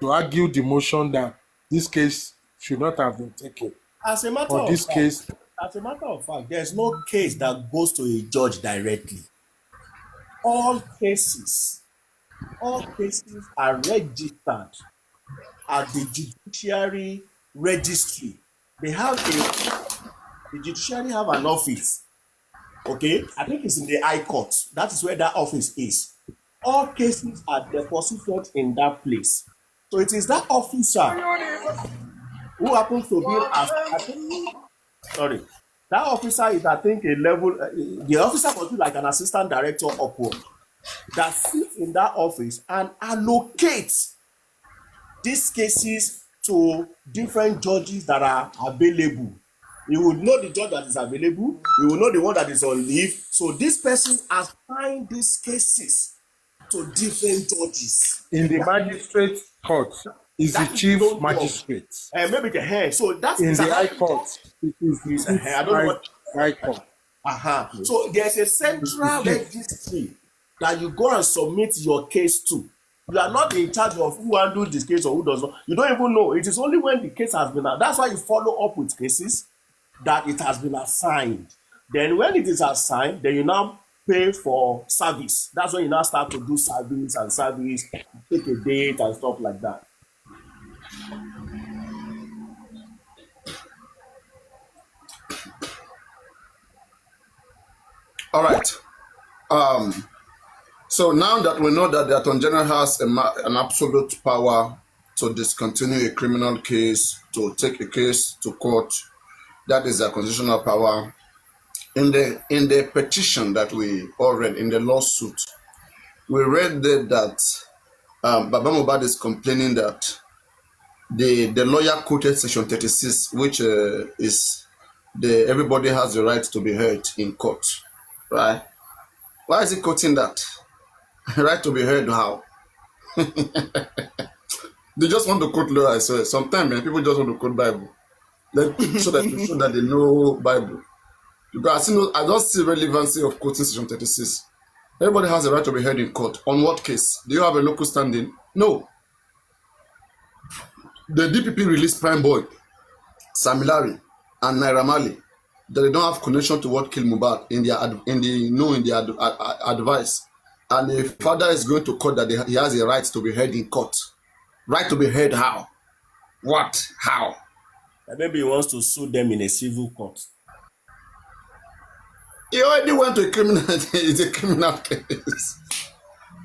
to argue the motion that this case should not have been taken. As a matter of fact, there's no case that goes to a judge directly. All cases are registered at the judiciary registry. The judiciary have an office. Okay, I think it's in the High Court. That is where that office is. All cases are deposited in that place. So it is that officer who happens to be that officer is, I think, a level. The officer must be like an assistant director upward that sits in that office and allocates these cases to different judges that are available. You will know the judge that is available. You will know the one that is on leave. So this person assigned these cases to different judges. In the magistrate court is the chief magistrate. Maybe the head. So that's in the High Court. It is the High Court. So there's a central registry that you go and submit your case to. You are not in charge of who handles this case or who does not. You don't even know. It is only when the case has been. That's why you follow up with cases that it has been assigned. Then when it is assigned, then you now pay for service. That's when you now start to do service, take a date and stuff like that. All right. So now that we know that the Attorney General has an absolute power to discontinue a criminal case, to take a case to court, that is a constitutional power. In the petition that we all read, in the lawsuit, we read that Baba Mohbad is complaining that the lawyer quoted Section 36, which is everybody has the right to be heard in court, right? Why is he quoting that? Right to be heard how? They just want to quote law, I swear. Sometimes people just want to quote Bible. So that to show that they know Bible. Because I don't see relevancy of quoting section 36. Everybody has a right to be heard in court. On what case? Do you have a local standing? No. The DPP released Prime Boy, Sam Larry, and Naira Marley. That they don't have connection to what killed Mohbad in their advice. And the father is going to court that he has a right to be heard in court. Right to be heard how? What? How? And maybe he wants to sue them in a civil court. He already went to a criminal. It's a criminal case.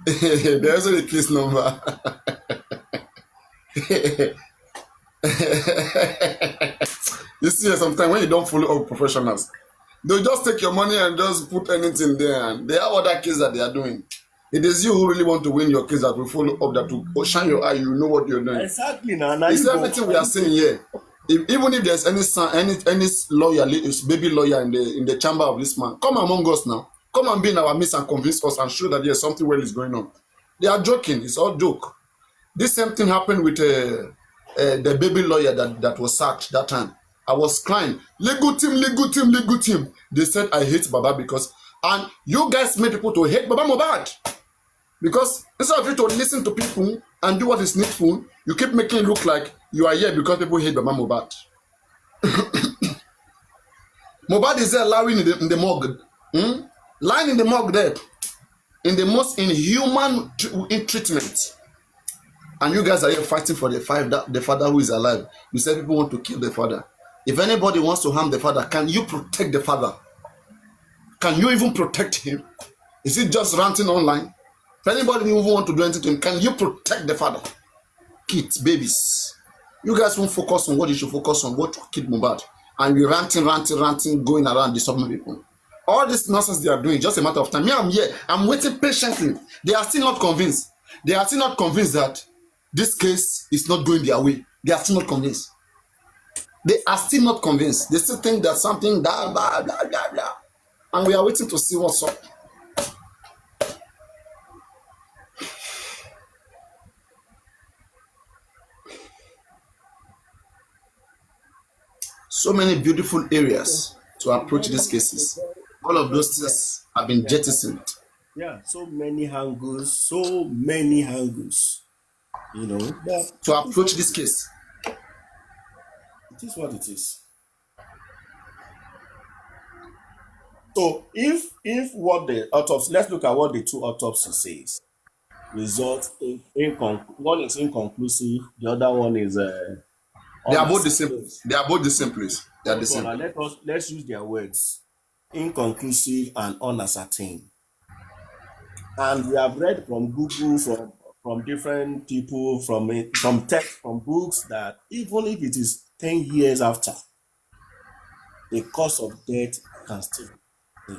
There's also the case number. You see, sometimes when you don't follow up professionals, they'll just take your money and just put anything there. And they have other cases that they are doing. It is you who really want to win your case that will follow up, that will shine your eye. You know what you're doing. Exactly. Now It's everything we are saying here. Even if there's any lawyer, baby lawyer in the chamber of this man, come among us now. Come and be in our midst and convince us and show that there's something well is going on. They are joking. It's all joke. This same thing happened with the baby lawyer that was sacked that time. I was crying. Legal team. They said I hate Baba because, and you guys made people to hate Baba Mohbad. Because instead of you to listen to people and do what is needful, you keep making it look like you are here because people hate Baba Mohbad. Mohbad is there lying in the morgue. Lying in the morgue there. In the most inhuman treatment. And you guys are here fighting for the father who is alive. You said people want to kill the father. If anybody wants to harm the father, can you protect the father? Can you even protect him? Is it just ranting online? If anybody even want to do anything to him, can you protect the father? Kids, babies. You guys won't focus on what you should focus on, what to kill Mohbad. And you're ranting, going around disturbing people. All this nonsense they are doing, just a matter of time. Me, I'm here. I'm waiting patiently. They are still not convinced. They are still not convinced that this case is not going their way. They are still not convinced. They are still not convinced. They still think that something, blah, blah, blah, blah, blah. And we are waiting to see what's up. So many beautiful areas to approach these cases. All of those things have been jettisoned. Yeah, so many angles. You know, to approach this case. It is what it is. So if what the autopsy, let's look at what the two autopsies says. Result one is inconclusive, the other one is they are both the same place. They are the same. Let's use their words. Inconclusive and unascertained. And we have read from Google, from different people, from text, from books, that even if it is 10 years after, the cause of death can still be.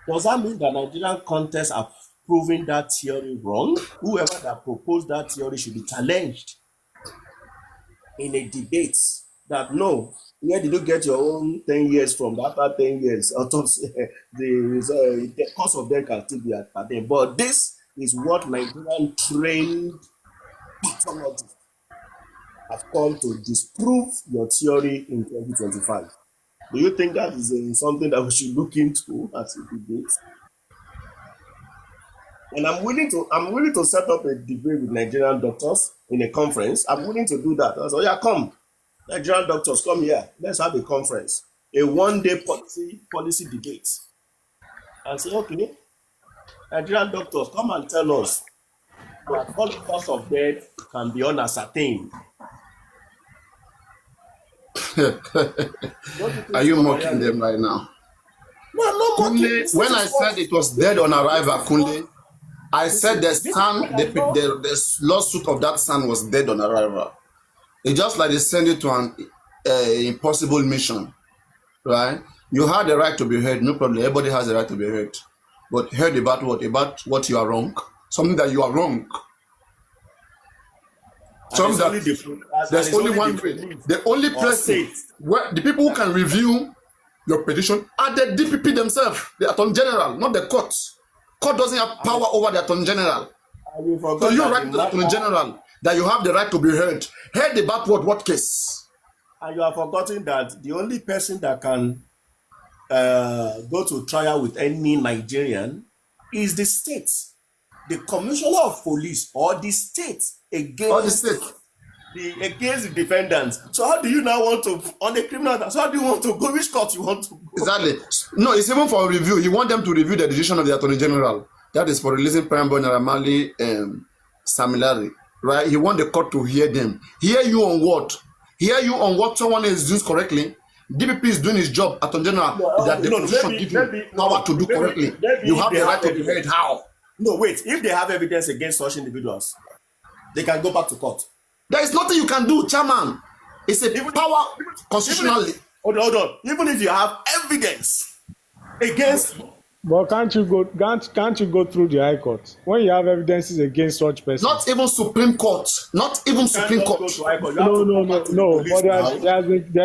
Does that mean that Nigerian contests are proving that theory wrong? Whoever that proposed that theory should be challenged in a debate that no, where did you get your own 10 years from? After 10 years, the cause of death can still be at them. But this is what Nigerian trained pathologists have come to disprove your theory in 2025. Do you think that is something that we should look into as a debate? And I'm willing to set up a debate with Nigerian doctors in a conference. I'm willing to do that. I said, yeah, come. Nigerian doctors, come here. Let's have a conference. A one-day policy debate. And say, okay, Nigerian doctors, come and tell us that all cause of death can be unascertained. Are you mocking them right now? No, I'm not mocking. When I said it was dead on arrival, Kunle, I said the lawsuit of that son was dead on arrival. It's just like they send it to an impossible mission, right? You had the right to be heard, no problem. Everybody has the right to be heard. But heard about what? About what you are wrong? Something that you are wrong. Something that there's only one way. The only person where the people who can review your petition are the DPP themselves, the Attorney General, not the court. Court doesn't have power over the Attorney General. And you So forgot you that the write to the Attorney matter, General that you have the right to be heard. Heard about what case? and you have forgotten that the only person that can go to trial with any Nigerian is the state, the commissioner of police, or the state Or the state? against the defendants. So how do you now want to on the criminal? So how do you want to go? Which court you want to go? Exactly. No, it's even for review. You want them to review the decision of the Attorney General. That is for releasing Prime Naramali Samilari. Right? He want the court to hear them. Hear you on what? Hear you on what someone is doing correctly. DPP is doing his job. Attorney General is that the constitution give you power to do correctly. You have the right to be heard. How? No, wait. If they have evidence against such individuals, they can go back to court. There is nothing you can do, Chairman. It's a power constitutionally. Hold on. Even if you have evidence against, But can't you go through the High Court when you have evidences against such persons? Not even Supreme Court. Not even Supreme Court. No. But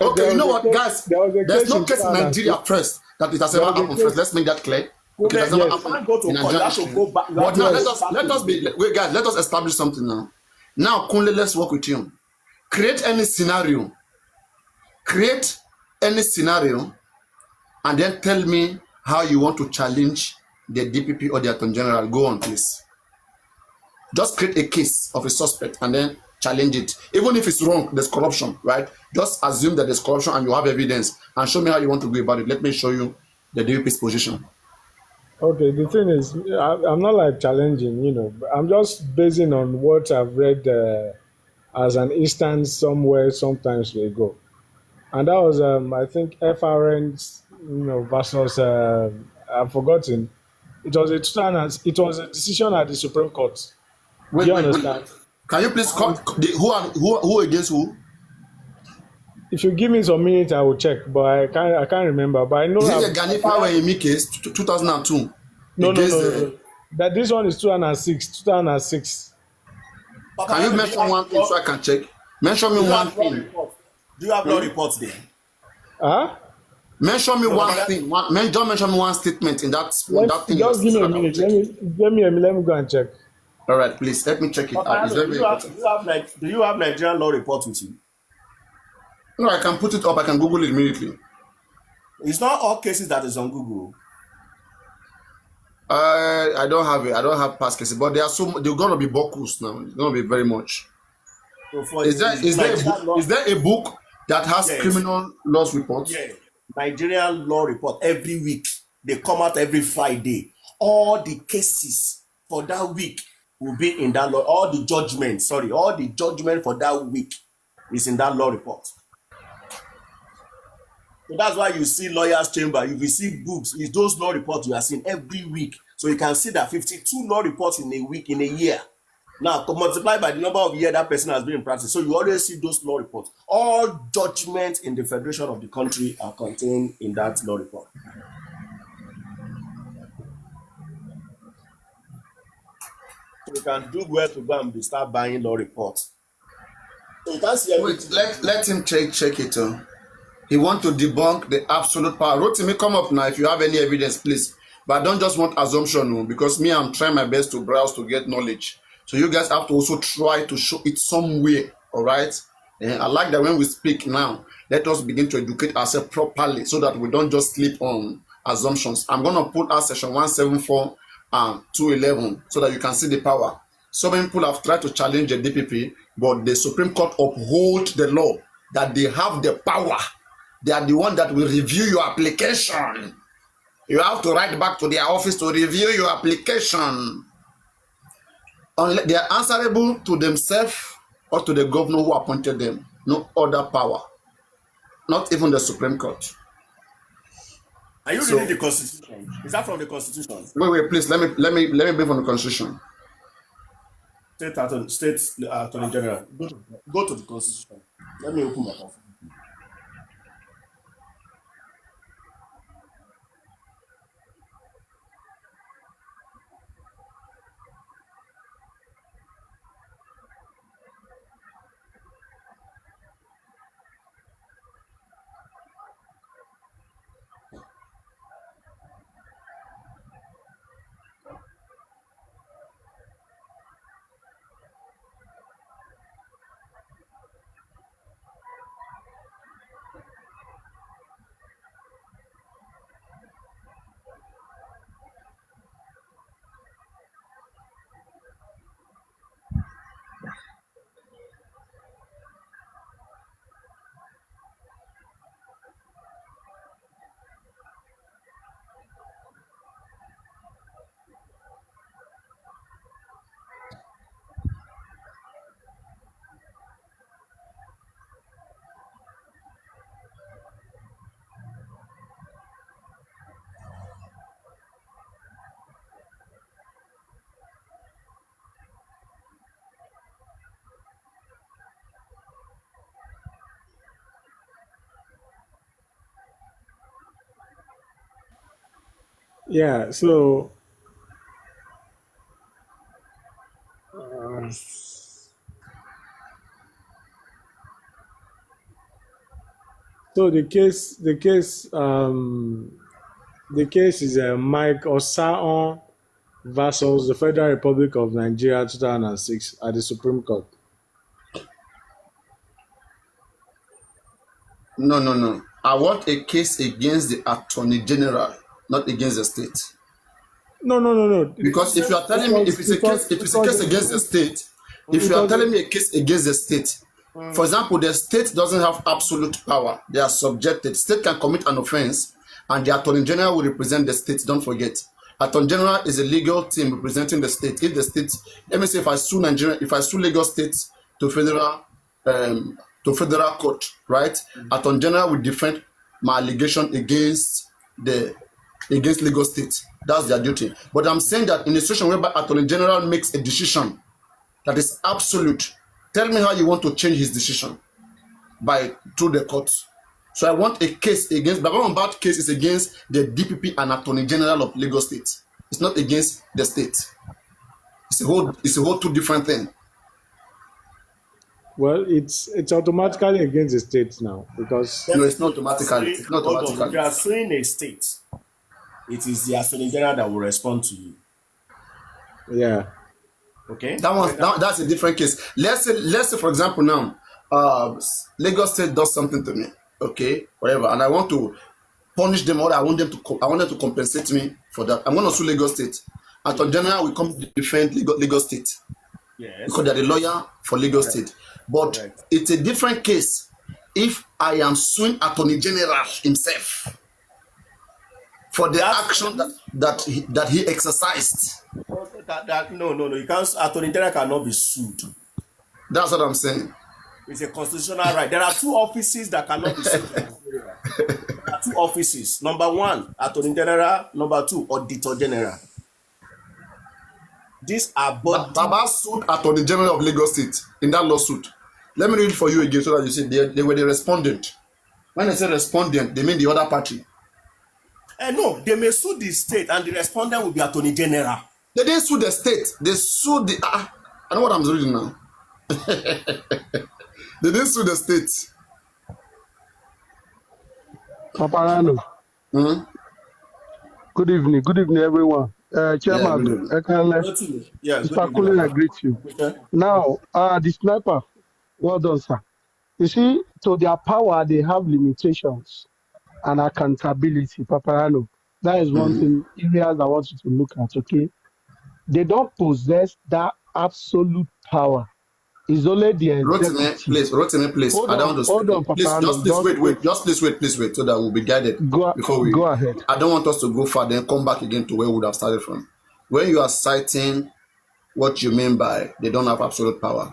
Okay, you know what, guys? There's no case in Nigeria first that it has ever happened first. Let's make that clear. Okay, it has never happened in Nigeria. But now let us establish something now. Now, Kunle, let's work with you. Create any scenario. And then tell me how you want to challenge the DPP or the Attorney General. Go on, please. Just create a case of a suspect and then challenge it. Even if it's wrong, there's corruption, right? Just assume that there's corruption and you have evidence and show me how you want to go about it. Let me show you the DPP's position. Okay, the thing is, I'm not like challenging, I'm just basing on what I've read as an instance somewhere sometimes ago. And that was, I think, FRN, versus, I've forgotten. It was a decision at the Supreme Court. Wait, Do you understand? Can you please call who against who? If you give me some minutes, I will check, but I can't remember. But I know Is it the Ganifa Wayemi case, 2002? No. That this one is 2006. Can you mention one thing so I can check? Mention me one thing. Do you have no reports there? Huh? Mention me one thing. Don't mention me one statement in that thing. Just give me a minute. Let me go and check. All right, please let me check it out. It's very important. Do you have Nigerian law reports with you? No, I can put it up. I can Google it immediately. It's not all cases that is on Google. I don't have it. I don't have past cases, but they're gonna be books now. It's gonna be very much. So Is there a book that has criminal laws reports? Yeah. Nigerian law report every week. They come out every Friday. All the cases for that week will be in that law. All the judgment for that week is in that law report. So that's why you see lawyers' chamber. If you see books, it's those law reports you are seeing every week. So you can see that 52 law reports in a week, in a year. Now, multiply by the number of years that person has been in practice. So you always see those law reports. All judgments in the federation of the country are contained in that law report. So you can do well to go and start buying law reports. So you can't see everything. Wait, let him check it. He want to debunk the absolute power. Rotimi, come up now if you have any evidence, please. But I don't just want assumption, because me, I'm trying my best to browse to get knowledge. So you guys have to also try to show it somewhere, all right? And I like that when we speak now, let us begin to educate ourselves properly so that we don't just sleep on assumptions. I'm going to put out section 174 and 211 so that you can see the power. So many people have tried to challenge the DPP, but the Supreme Court uphold the law that they have the power. They are the one that will review your application. You have to write back to their office to review your application. Unless they are answerable to themselves or to the governor who appointed them. No other power. Not even the Supreme Court. Are you reading the Constitution? Is that from the Constitution? Wait, please. Let me bring from the Constitution. State Attorney General. Go to the Constitution. Let me open my Constitution. Yeah. Uh, so the case is Mike Osaon versus the Federal Republic of Nigeria, 2006, at the Supreme Court. No, no, no. I want a case against the Attorney General, not against the state. No, no, no, no. Because if you are telling me if it's a case against the state, if it you are was telling me a case against the state, for example, the state doesn't have absolute power. They are subjected. State can commit an offense, and the Attorney General will represent the state. Don't forget, Attorney General is a legal team representing the state. If the state, let me say, if I sue Nigeria, if I sue Lagos State to federal court, right? Attorney General will defend my allegation the against Lagos State. That's their duty. But I'm saying that in a situation whereby Attorney General makes a decision that is absolute, tell me how you want to change his decision through the courts. So I want a case against, but one bad case is against the DPP and Attorney General of Lagos State. It's not against the state. It's a whole two different thing. Well, it's automatically against the state now because No, it's not automatically. It's not automatically. If you are suing a state, it is the Attorney General that will respond to you. yeah. Okay. That's a different case. Let's say for example now, Lagos State does something to me, okay, whatever, and I want to punish them, or I want them to compensate me for that. I'm going to sue Lagos State. Attorney General will come defend Lagos State. Yes. Because they're the lawyer for Lagos State. But it's a different case if I am suing Attorney General himself for the action that he exercised. No. You can't. Attorney General cannot be sued. That's what I'm saying. It's a constitutional right. There are two offices that cannot be sued. There are two offices. Number one, Attorney General. Number two, Auditor General. These are both. Baba sued Attorney General of Lagos State in that lawsuit. Let me read it for you again so that you see they were the respondent. When I say respondent, they mean the other party. No, they may sue the state and the respondent will be Attorney General. They didn't sue the state. They sued the. I know what I'm reading now. They didn't sue the state. Paparano. Mm-hmm. Good evening, everyone. Chairman, Yeah, Mr. Cullen, I greet you. Okay. Now, the sniper, well done, sir. You see, to their power, they have limitations and accountability, Paparano. That is one thing, areas I want you to look at, okay? They don't possess that absolute power. It's only the executive. Rotimi, please. Hold I don't want to on, speak. Please, Paparano. Please wait, so that we'll be guided before we go ahead. I don't want us to go far, then come back again to where we would have started from. When you are citing what you mean by they don't have absolute power,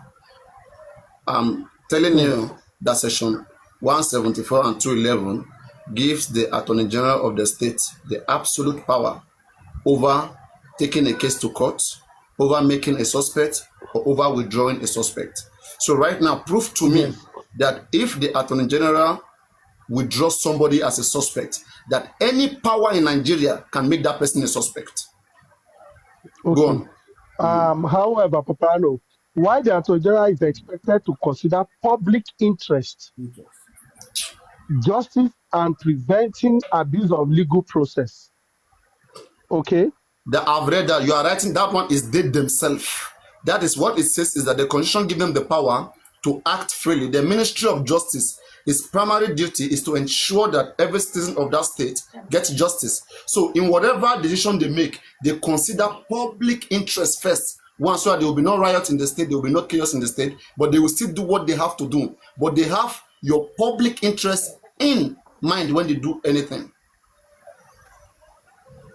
I'm telling you that section 174 and 211 gives the Attorney General of the state the absolute power over taking a case to court, over making a suspect, or over withdrawing a suspect. So right now, prove to me that if the Attorney General withdraws somebody as a suspect, that any power in Nigeria can make that person a suspect. Okay. Go on. However, Paparano, why the Attorney General is expected to consider public interest, justice, and preventing abuse of legal process. Okay? That I've read that you are writing that one is they themselves. That is what it says, is that the Constitution gives them the power to act freely. The Ministry of Justice, its primary duty is to ensure that every citizen of that state gets justice. So in whatever decision they make, they consider public interest first. One, so that there will be no riot in the state, there will be no chaos in the state, but they will still do what they have to do. But they have your public interest in mind when they do anything.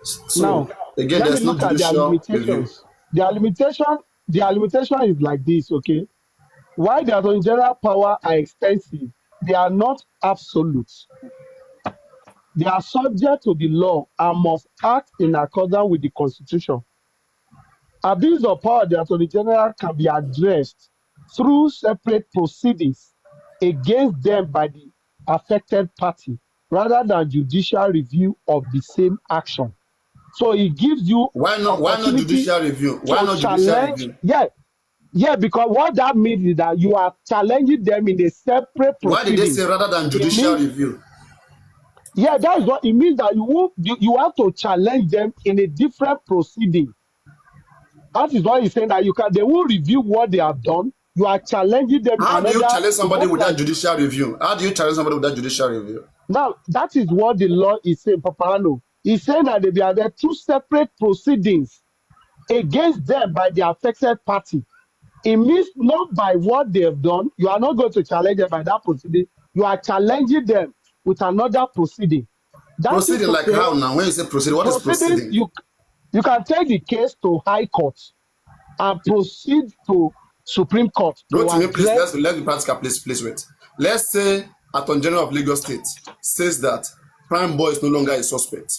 So now, again, let there's me no look at their judicial review. limitations. Their limitation is like this, okay? While the Attorney General power are extensive, they are not absolute. They are subject to the law and must act in accordance with the Constitution. Abuse of power of the Attorney General can be addressed through separate proceedings against them by the affected party rather than judicial review of the same action. So it gives you Why not? Why not opportunity judicial review? Why to not judicial challenge. review? Yeah, because what that means is that you are challenging them in a separate Why did they say proceedings. rather than It judicial means, review? yeah, that is what it means, that you have to challenge them in a different proceeding. That is why he's saying that they will review what they have done. You are challenging them in How do you another. challenge somebody Just without like judicial review? How do you challenge somebody without judicial review? now, that is what the law is saying, Paparano. He's saying that there are two separate proceedings against them by the affected party. It means not by what they have done. You are not going to challenge them by that proceeding. You are challenging them with another proceeding. That is Proceeding to like say, how now? When you say proceeding, what is proceedings, proceeding? you can take the case to High Court and proceed to Supreme Court Go to to me, please. address. Let's be practical. Please wait. Let's say Attorney General of Lagos State says that Prime Boy is no longer a suspect,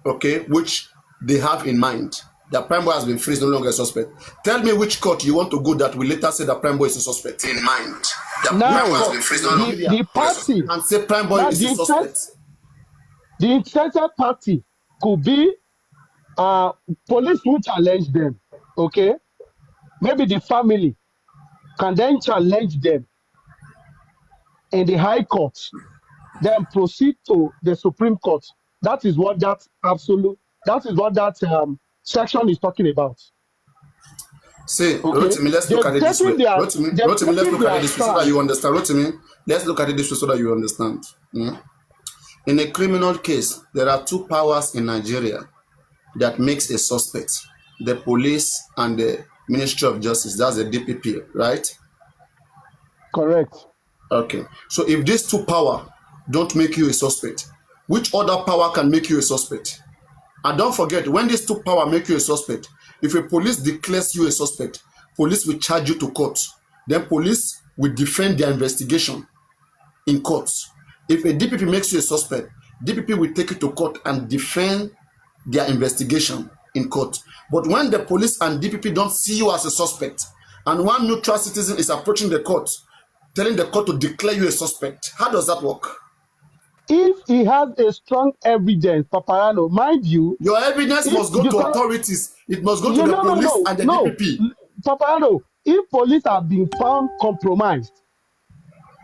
okay, which they have in mind. That Prime Boy has been freed, no longer a suspect. Tell me which court you want to go that will later say that Prime Boy is a suspect. In mind. That Now, Prime Boy has been freed, no longer the party, and say Prime Boy now is a suspect. the interested party could be police will challenge them, okay? Maybe the family can then challenge them in the High Court, then proceed to the Supreme Court. That is what that section is talking about. See, Okay, Rotimi, let's look at it this way. Rotimi, let's look at it this way so that you understand. Rotimi, let's look at it this way so that you understand. In a criminal case, there are two powers in Nigeria that makes a suspect: the police and the Ministry of Justice. That's the DPP, right? Correct. Okay. So if these two powers don't make you a suspect, which other power can make you a suspect? And don't forget, when these two powers make you a suspect, if a police declares you a suspect, police will charge you to court. Then police will defend their investigation in courts. If a DPP makes you a suspect, DPP will take you to court and defend their investigation in court. But when the police and DPP don't see you as a suspect, and one neutral citizen is approaching the court, telling the court to declare you a suspect, how does that work? If he has a strong evidence, Paparano, mind you, your evidence must go to authorities. It must go to the police and the DPP. Paparano, if police have been found compromised,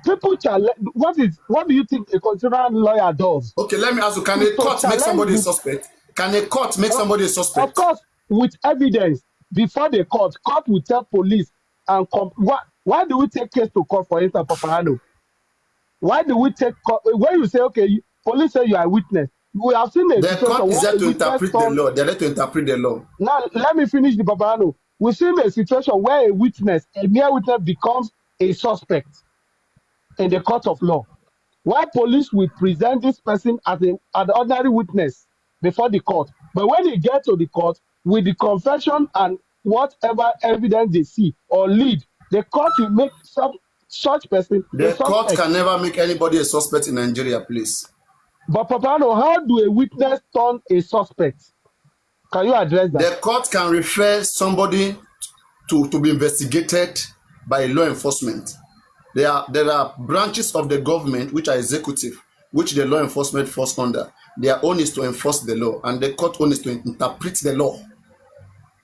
people challenge. What do you think a constitutional lawyer does? Okay, let me ask you: can a court make somebody a suspect? Can a court make somebody a suspect? Of course, with evidence before the court will tell police and why do we take case to court, for instance, Paparano? Why do we take court? When you say, okay, police say you are a witness, we have seen a the court is there to interpret the law. They're there to interpret the law. Now, let me finish the Paparano. We've seen a situation where a mere witness becomes a suspect in the court of law. Why police will present this person as an ordinary witness before the court. But when they get to the court, with the confession and whatever evidence they see or lead, the court will make such person the court can never make anybody a suspect in Nigeria, please. But Papano, how do a witness turn a suspect? Can you address that? The court can refer somebody to be investigated by law enforcement. There are branches of the government which are executive, which the law enforcement falls under. Their own is to enforce the law, and the court own is to interpret the law.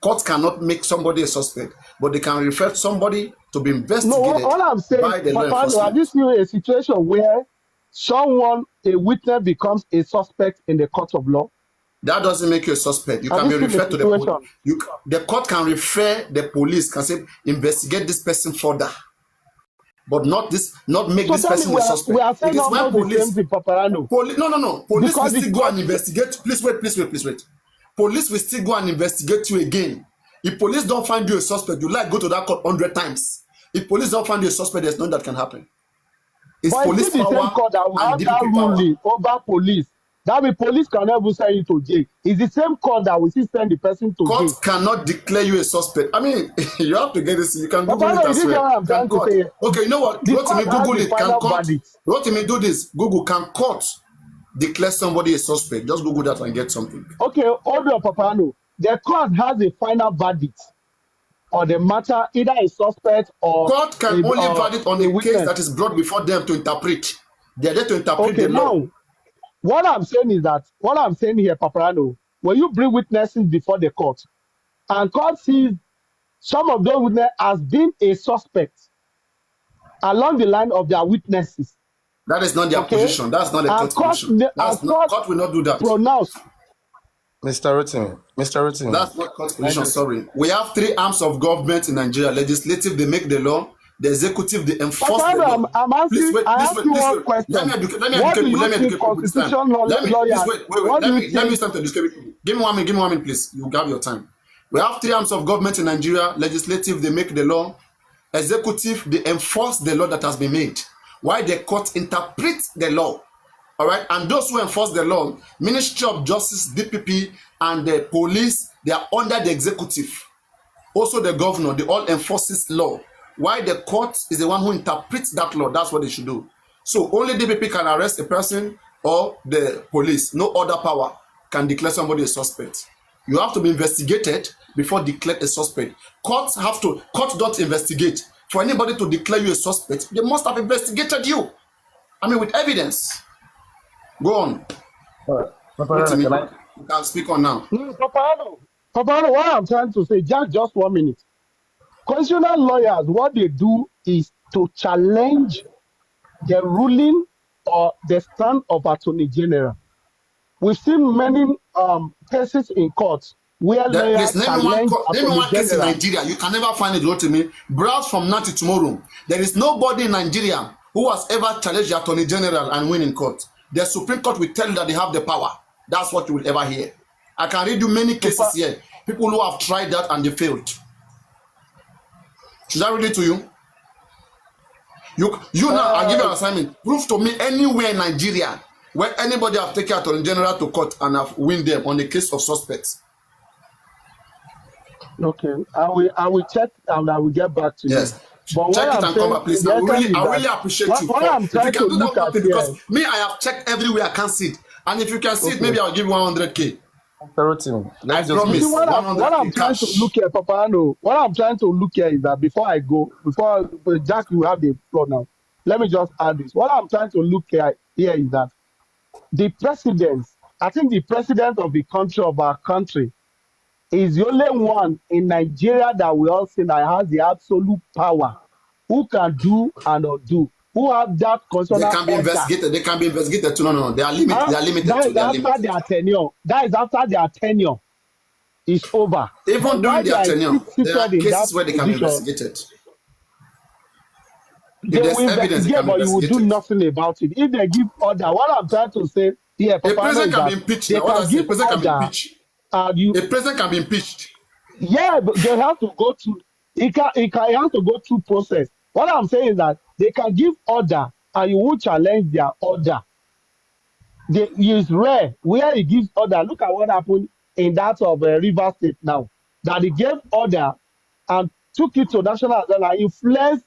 Court cannot make somebody a suspect, but they can refer somebody to be investigated. No, all I'm saying, by the law enforcement. Have you seen a situation where a witness becomes a suspect in the court of law? That doesn't make you a suspect. You can be referred to the police. The court can refer the police, can say, investigate this person further. But not make this person a suspect. We are saying it is when police. No. Police will still go and investigate. Please wait. Police will still go and investigate you again. If police don't find you a suspect, you go to that court 100 times. If police don't find you a suspect, there's nothing that can happen. It's but police the power same court that will have that ruling over police. That means police can never send you to jail. It's the same court that will still send the person to jail. Court cannot declare you a suspect. I mean, you have to get this. You can Google it as well. Okay, you know what? Rotimi, Google it. Can court? Rotimi, do this. Google, can court declare somebody a suspect? Just Google that and get something. Okay, hold on, Papano. The court has a final verdict on the matter, either a suspect or court can only verdict on a case that is brought before them to interpret. They are there to interpret the law. Now, what I'm saying here, Paparano, when you bring witnesses before the court, and court sees some of those witnesses as being a suspect along the line of their witnesses, That is not their okay, position. That's not the and court position. That's not, court court will not do that. pronounce. Mr. Rotimi, That's not court position. Sorry. We have three arms of government in Nigeria: legislative, they make the law; the executive, they enforce the law. I'm asking, I ask you one question. Let me educate. What do you think constitutional lawyers? Let me use time to describe it. Give me 1 minute. Give me 1 minute, please. You have your time. We have three arms of government in Nigeria: legislative, they make the law; executive, they enforce the law that has been made, while the court interprets the law. All right, and those who enforce the law, Ministry of Justice, DPP, and the police, they are under the executive. Also, the governor, they all enforces law. While the court is the one who interprets that law. That's what they should do. So only DPP can arrest a person, or the police. No other power can declare somebody a suspect. You have to be investigated before declare a suspect. Courts don't investigate. For anybody to declare you a suspect, they must have investigated you. I mean, with evidence. Go on. You can speak on now. No, Papano, what I'm trying to say, just 1 minute. Constitutional lawyers, what they do is to challenge the ruling or the stand of Attorney General. We've seen many cases in courts where lawyers challenge name me one case in General. Nigeria. You can never find it. Go to me. Browse from now to tomorrow. There is nobody in Nigeria who has ever challenged the Attorney General and win in court. The Supreme Court will tell you that they have the power. That's what you will ever hear. I can read you many cases here. People who have tried that and they failed. Should I read it to you? You now, I'll give you an assignment. Prove to me anywhere in Nigeria where anybody have taken Attorney General to court and have win them on the case of suspects. Okay, I will check and I will get back to you. Yes. But Check it and come back, please. I really appreciate you. What I'm trying to look at here, because me, I have checked everywhere. I can't see it. And if you can see it, maybe I'll give you 100K. Mr. Rotimi, I promise. What I'm trying to look at, Papano, what I'm trying to look at is that before Jack, you have the floor now. Let me just add this. What I'm trying to look at here is that the president, I think the president of the country, of our country, is the only one in Nigeria that we all see that has the absolute power, who can do and undo, who have that constitutional They can be investigated. They can be investigated too. No. They are limited. They are limited. That is after their tenure. That is after their tenure is over. Even during their tenure, there are cases where they can be investigated. They will investigate, but you will do nothing about it. If they give order, what I'm trying to say here, a president can be impeached. They can give order. A president can be impeached. Yeah, but they have to go through. It has to go through process. What I'm saying is that they can give order, and you will challenge their order. It's rare where he gives order. Look at what happened in that of Rivers State now. That he gave order and took it to National Assembly and influenced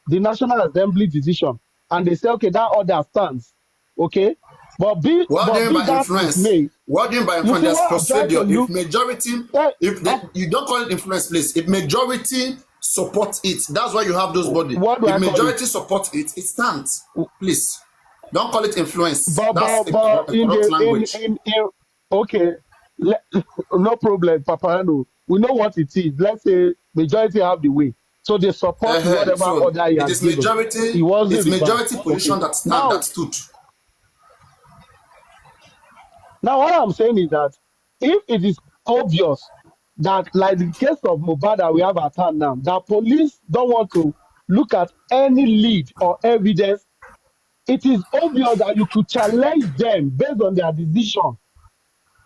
the National Assembly decision. And they say, okay, that order stands. Okay? What do you mean by influence? What do you mean by influence? There's procedure. If majority, you don't call it influence, please. If majority support it, that's why you have those bodies. If majority support it, it stands. Please, don't call it influence. That's language. Okay, no problem, Papano. We know what it is. Let's say majority have the way, so they support whatever order he has given. It's majority position that stood. Now, what I'm saying is that if it is obvious that, like the case of Mohbad that we have at hand now, that police don't want to look at any lead or evidence, it is obvious that you could challenge them based on their decision.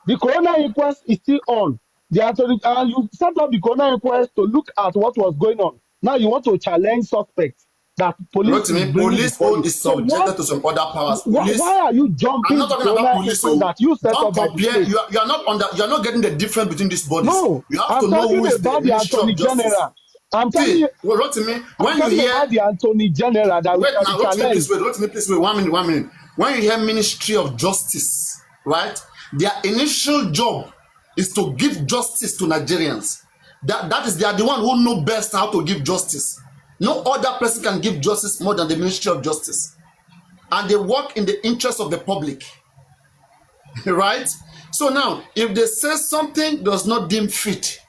The coroner inquest is still on. And you set up the coroner inquest to look at what was going on. Now you want to challenge suspects. That police is subjected to some other powers. Why are you jumping? I'm not talking about police. That you set don't up compare. You are not getting the difference between these bodies. No, you have to know who is the Attorney General. I'm telling you. Rotimi, when you hear the Attorney General, that wait now, Rotimi, please wait. 1 minute. When you hear Ministry of Justice, right? Their initial job is to give justice to Nigerians. That is, they are the one who know best how to give justice. No other person can give justice more than the Ministry of Justice. And they work in the interest of the public. Right? So now, if they say something does not deem fit,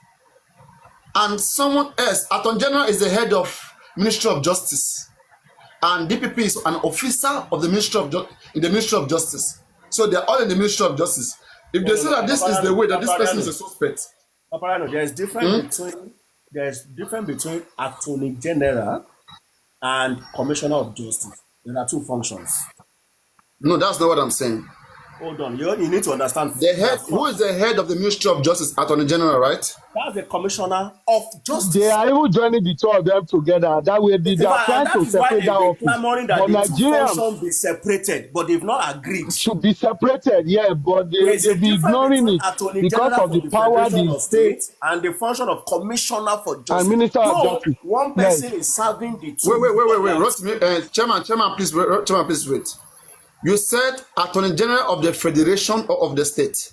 and someone else, Attorney General is the head of Ministry of Justice, and DPP is an officer of the in the Ministry of Justice. So they're all in the Ministry of Justice. If they say that this is the way that this person is a suspect, there's difference between Attorney General and Commissioner of Justice. There are two functions. no, that's not what I'm saying. Hold on, you need to understand. The head, who is the head of the Ministry of Justice? Attorney General, right? That's the Commissioner of Justice. They are even joining the two of them together. That way, they are trying to separate that office. Clamoring that But the two Nigerians functions be separated, but they've not agreed. should be separated, yeah, but There's a they be difference ignoring between it Attorney because General of for the power Federation the of state State and the function of Commissioner for Justice. and Minister of So, Justice. one person is serving the two. Wait. Chairman, please wait. You said Attorney General of the Federation or of the state?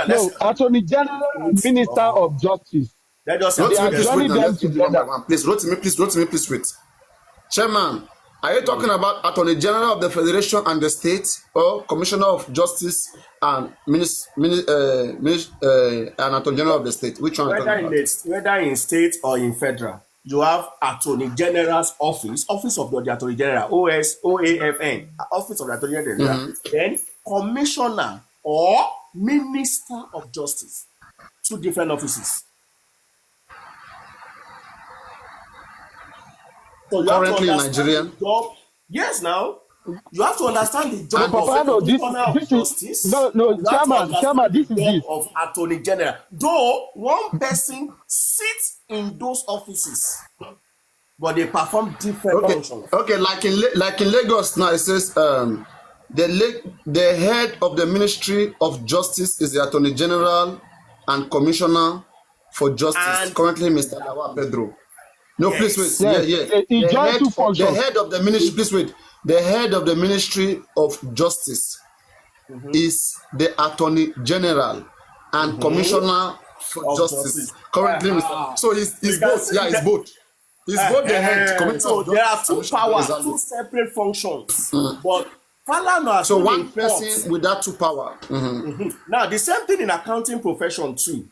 No, Attorney General and Minister of Justice. Let us They are joining them together. Please, Rotimi, please wait. Chairman, are you talking about Attorney General of the Federation and the state, or Commissioner of Justice and and Attorney General of the state? Which one? Whether in state or in federal, you have Attorney General's office of the Attorney General, OAFN, Office of the Attorney General, then Commissioner or Minister of Justice. Two different offices. So Currently in Nigeria? Yes, now. You have to understand the job Papa, this Justice. is no, Chairman, this is it. Of Attorney General. Though one person sits in those offices, but they perform different functions. Okay, like in Lagos now, it says the head of the Ministry of Justice is the Attorney General and Commissioner for Justice. And currently, Mr. Lawa Pedro. No, please wait. Yes. The head of the ministry. Please wait. The head of the Ministry of Justice is the Attorney General and Commissioner for Justice. Currently, so he's both. Yeah, he's both. He's both the head. So there are two powers, two separate functions. But Falana has one person with that two power. Now the same thing in accounting profession too.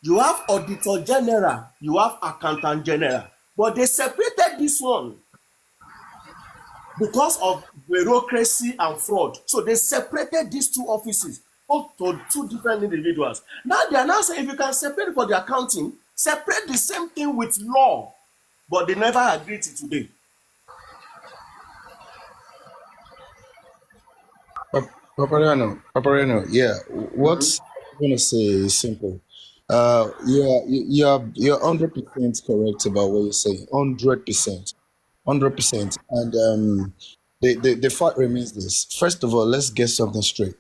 You have Auditor General, you have Accountant General, but they separated this one because of bureaucracy and fraud. So they separated these two offices to two different individuals. Now they are now saying if you can separate for the accounting, separate the same thing with law, but they never agreed to today. Paparino, yeah. What I'm gonna say is simple. You're 100% correct about what you're saying. 100%. And the fact remains this. First of all, let's get something straight.